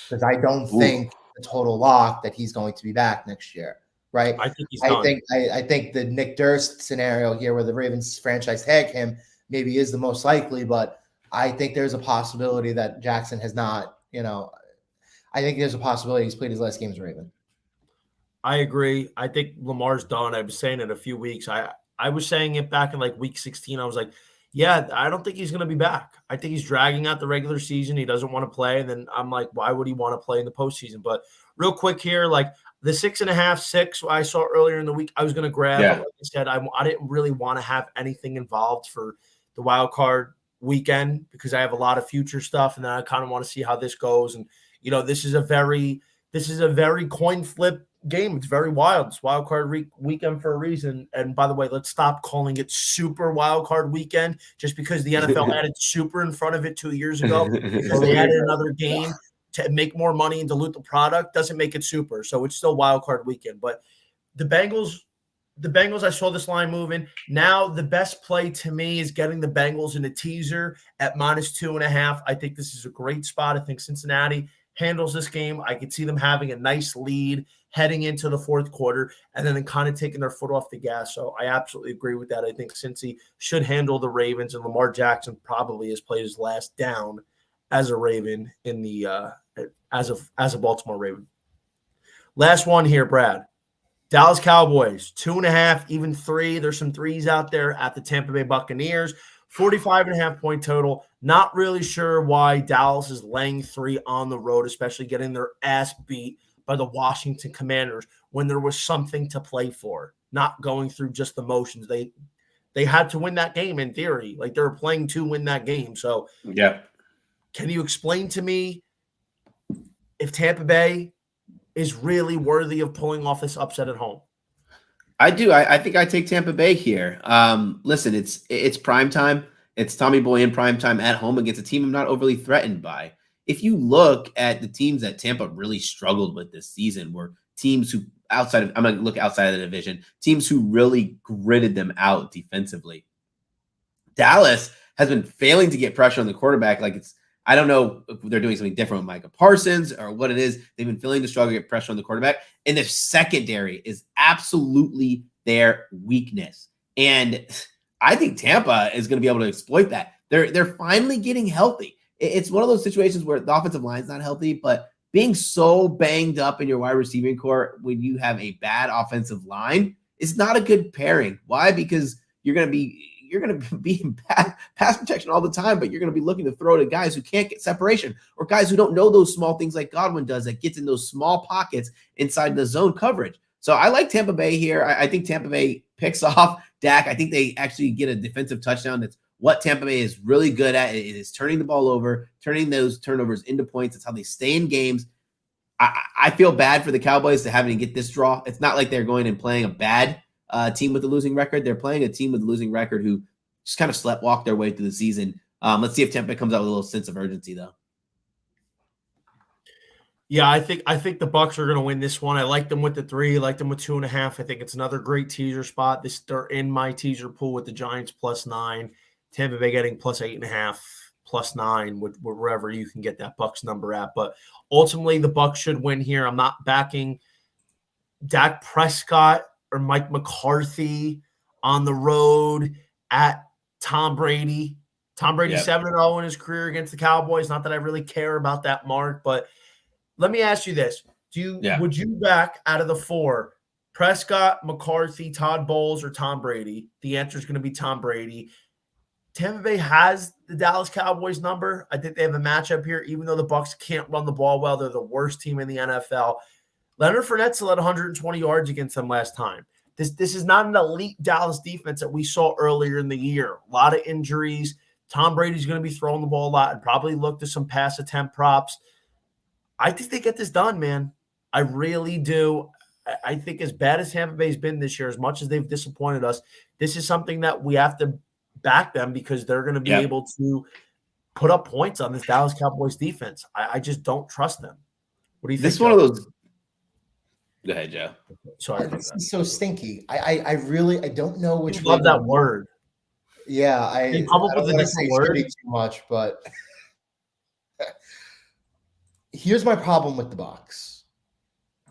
Because I don't think a total lock that he's going to be back next year, right? I think he's done. I think the Nick Durst scenario here where the Ravens franchise tag him maybe is the most likely, but I think there's a possibility that Jackson has not, you know, I think there's a possibility he's played his last game as a Raven. I agree. I think Lamar's done. I was saying it a few weeks. I was saying it back in like week 16. I was like, yeah, I don't think he's going to be back. I think he's dragging out the regular season. He doesn't want to play. And then I'm like, why would he want to play in the postseason? But real quick here, like the 6.5, 6 I saw earlier in the week, I was going to grab. Yeah. But like I said, I didn't really want to have anything involved for the wild card weekend because I have a lot of future stuff. And then I kind of want to see how this goes. And, you know, this is a very coin flip game. It's very wild. It's wild card weekend for a reason. And by the way, let's stop calling it super wild card weekend just because the NFL added super in front of it 2 years ago. Because they added another game to make more money and dilute the product doesn't make it super. So it's still wild card weekend. But the Bengals, I saw this line moving. Now the best play to me is getting the Bengals in a teaser at -2.5. I think this is a great spot. I think Cincinnati handles this game. I could see them having a nice lead heading into the fourth quarter and then kind of taking their foot off the gas. So I absolutely agree with that. I think Cincy should handle the Ravens, and Lamar Jackson probably has played his last down as a Raven in the as a Baltimore Raven. Last one here, Brad. Dallas Cowboys, 2.5, even 3. There's some 3s out there at the Tampa Bay Buccaneers. 45.5 point total. Not really sure why Dallas is laying 3 on the road, especially getting their ass beat by the Washington Commanders when there was something to play for, not going through just the motions. They had to win that game in theory. Like they were playing to win that game. So yeah. Can you explain to me if Tampa Bay is really worthy of pulling off this upset at home? I do. I think I take Tampa Bay here. Listen, it's prime time. It's Tommy Boy in prime time at home against a team I'm not overly threatened by. If you look at the teams that Tampa really struggled with this season, were teams who I'm going to look outside of the division, teams who really gritted them out defensively. Dallas has been failing to get pressure on the quarterback. I don't know if they're doing something different with Micah Parsons or what it is. They've been failing to struggle to get pressure on the quarterback. And their secondary is absolutely their weakness. And I think Tampa is going to be able to exploit that. They're finally getting healthy. It's one of those situations where the offensive line is not healthy, but being so banged up in your wide receiving core when you have a bad offensive line is not a good pairing. Why? Because you're going to be in pass protection all the time, but you're going to be looking to throw to guys who can't get separation or guys who don't know those small things like Godwin does that gets in those small pockets inside the zone coverage. So I like Tampa Bay here. I think Tampa Bay picks off Dak. I think they actually get a defensive touchdown. That's what Tampa Bay is really good at. It is turning the ball over, turning those turnovers into points. That's how they stay in games. I feel bad for the Cowboys to having to get this draw. It's not like they're going and playing a bad team with a losing record. They're playing a team with a losing record who just kind of sleptwalk their way through the season. Let's see if Tampa comes out with a little sense of urgency, though. Yeah, I think the Bucks are going to win this one. I like them with the 3, like them with 2.5. I think it's another great teaser spot. They're in my teaser pool with the Giants +9, Tampa Bay getting +8.5, +9, wherever you can get that Bucks number at. But ultimately, the Bucks should win here. I'm not backing Dak Prescott or Mike McCarthy on the road at Tom Brady. Tom Brady 7-0 in his career against the Cowboys. Not that I really care about that mark, but let me ask you this. Would you back out of the 4 Prescott, McCarthy, Todd Bowles, or Tom Brady? The answer is going to be Tom Brady. Tampa Bay has the Dallas Cowboys number. I think they have a matchup here, even though the Bucks can't run the ball well. They're the worst team in the NFL. Leonard Fournette still had 120 yards against them last time. This is not an elite Dallas defense that we saw earlier in the year. A lot of injuries. Tom Brady's going to be throwing the ball a lot and probably look to some pass attempt props. I think they get this done, man. I really do. I think as bad as Tampa Bay's been this year, as much as they've disappointed us, this is something that we have to back them because they're going to be able to put up points on this Dallas Cowboys defense. I just don't trust them. What do you think? This is one of those. Go ahead, Joe. Sorry. This is so stinky. I don't know which way. Love that word. Yeah, I come up with a different word too much, but here's my problem with the Bucs.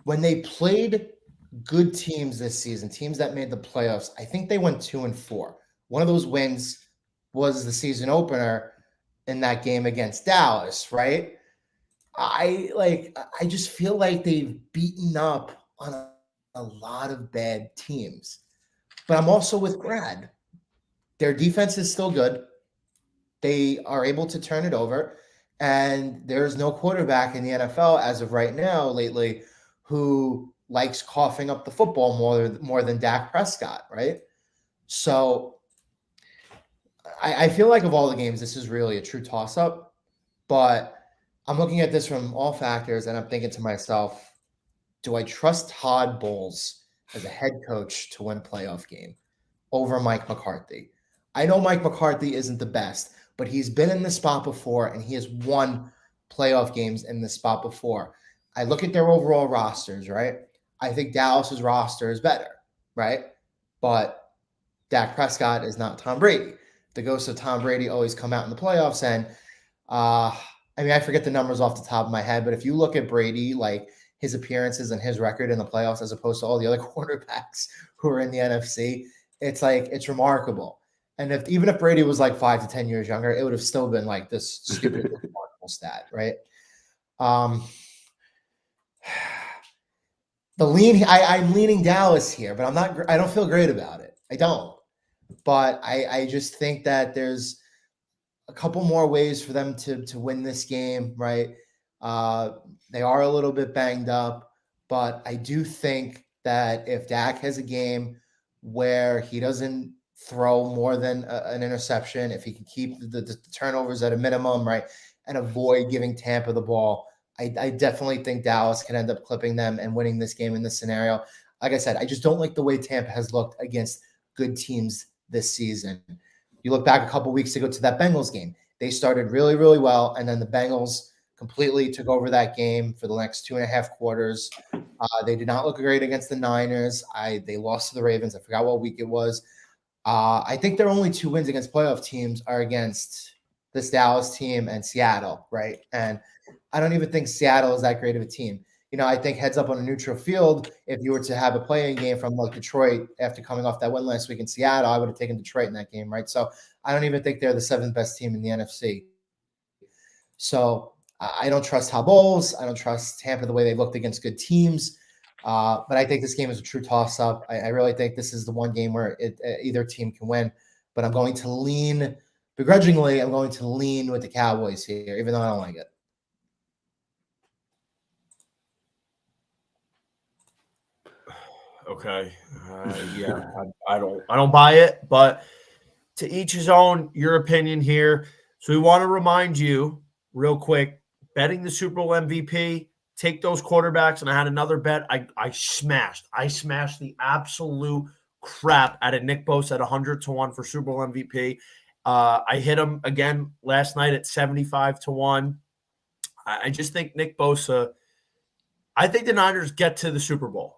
When they played good teams this season, teams that made the playoffs, I think they went 2-4. One of those wins was the season opener in that game against Dallas, right? I just feel like they've beaten up on a lot of bad teams. But I'm also with Brad. Their defense is still good. They are able to turn it over. And there's no quarterback in the NFL as of right now lately who likes coughing up the football more than Dak Prescott, right? So I feel like of all the games, this is really a true toss-up. But I'm looking at this from all factors, and I'm thinking to myself, do I trust Todd Bowles as a head coach to win a playoff game over Mike McCarthy? I know Mike McCarthy isn't the best, but he's been in this spot before, and he has won playoff games in this spot before. I look at their overall rosters, right? I think Dallas's roster is better, right? But Dak Prescott is not Tom Brady. The ghosts of Tom Brady always come out in the playoffs, and I forget the numbers off the top of my head, but if you look at Brady, like his appearances and his record in the playoffs as opposed to all the other quarterbacks who are in the NFC, it's remarkable. And even if Brady was like 5 to 10 years younger, it would have still been like this stupid remarkable stat, right? I'm leaning Dallas here, but I don't feel great about it. I don't. But I just think that there's a couple more ways for them to win this game, right? They are a little bit banged up, but I do think that if Dak has a game where he doesn't throw more than an interception, if he can keep the turnovers at a minimum, right, and avoid giving Tampa the ball, I definitely think Dallas can end up clipping them and winning this game in this scenario. Like I said, I just don't like the way Tampa has looked against good teams this season. You look back a couple weeks ago to that Bengals game. They started really, really well, and then the Bengals completely took over that game for the next 2.5 quarters. They did not look great against the Niners. They lost to the Ravens. I forgot what week it was. I think their only 2 wins against playoff teams are against this Dallas team and Seattle, right? And I don't even think Seattle is that great of a team. I think heads up on a neutral field, if you were to have a playing game from like Detroit after coming off that win last week in Seattle, I would have taken Detroit in that game, right? So I don't even think they're the 7th best team in the NFC. So I don't trust Todd Bowles. I don't trust Tampa the way they looked against good teams. But I think this game is a true toss-up. I really think this is the one game where either team can win. But I'm going to lean, begrudgingly, with the Cowboys here, even though I don't like it. Okay. Yeah, I don't buy it, but to each his own, your opinion here. So we want to remind you real quick, betting the Super Bowl MVP, take those quarterbacks. And I had another bet. I smashed the absolute crap out of Nick Bosa at 100-1 for Super Bowl MVP. I hit him again last night at 75-1. I just think Nick Bosa I think the Niners get to the Super Bowl.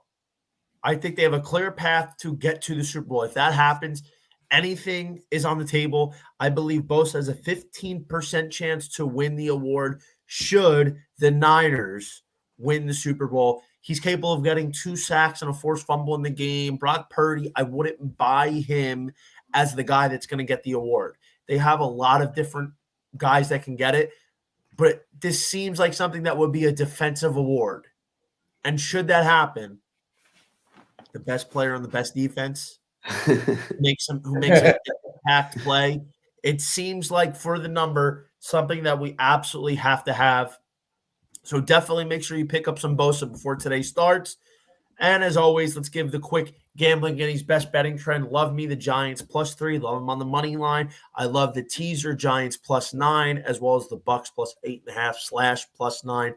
I think they have a clear path to get to the Super Bowl. If that happens, anything is on the table. I believe Bosa has a 15% chance to win the award should the Niners win the Super Bowl. He's capable of getting 2 sacks and a forced fumble in the game. Brock Purdy, I wouldn't buy him as the guy that's going to get the award. They have a lot of different guys that can get it, but this seems like something that would be a defensive award. And should that happen, the best player on the best defense who makes an impact play. It seems like for the number, something that we absolutely have to have. So definitely make sure you pick up some Bosa before today starts. And as always, let's give the quick gambling Guinea's best betting trend. Love me the Giants +3. Love them on the money line. I love the teaser Giants +9, as well as the Bucks +8.5 / +9.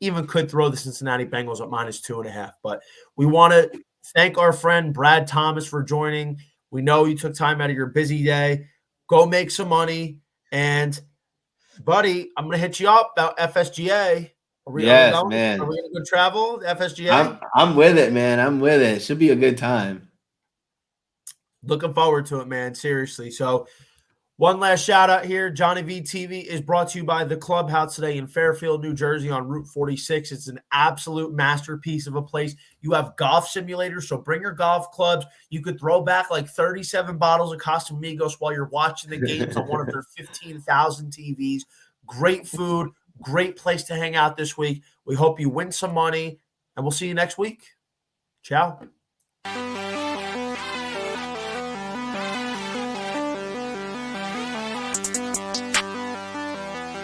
Even could throw the Cincinnati Bengals at -2.5. But we want to thank our friend Brad Thomas for joining. We know you took time out of your busy day. Go make some money. And, buddy, I'm going to hit you up about FSGA. Yes, man. Are we going to go travel, FSGA? I'm with it, man. I'm with it. Should be a good time. Looking forward to it, man. Seriously. So, one last shout out here. JohnnyVTV is brought to you by the Clubhouse today in Fairfield, New Jersey on Route 46. It's an absolute masterpiece of a place. You have golf simulators, so bring your golf clubs. You could throw back like 37 bottles of Casamigos while you're watching the games on one of their 15,000 TVs. Great food, great place to hang out this week. We hope you win some money, and we'll see you next week. Ciao.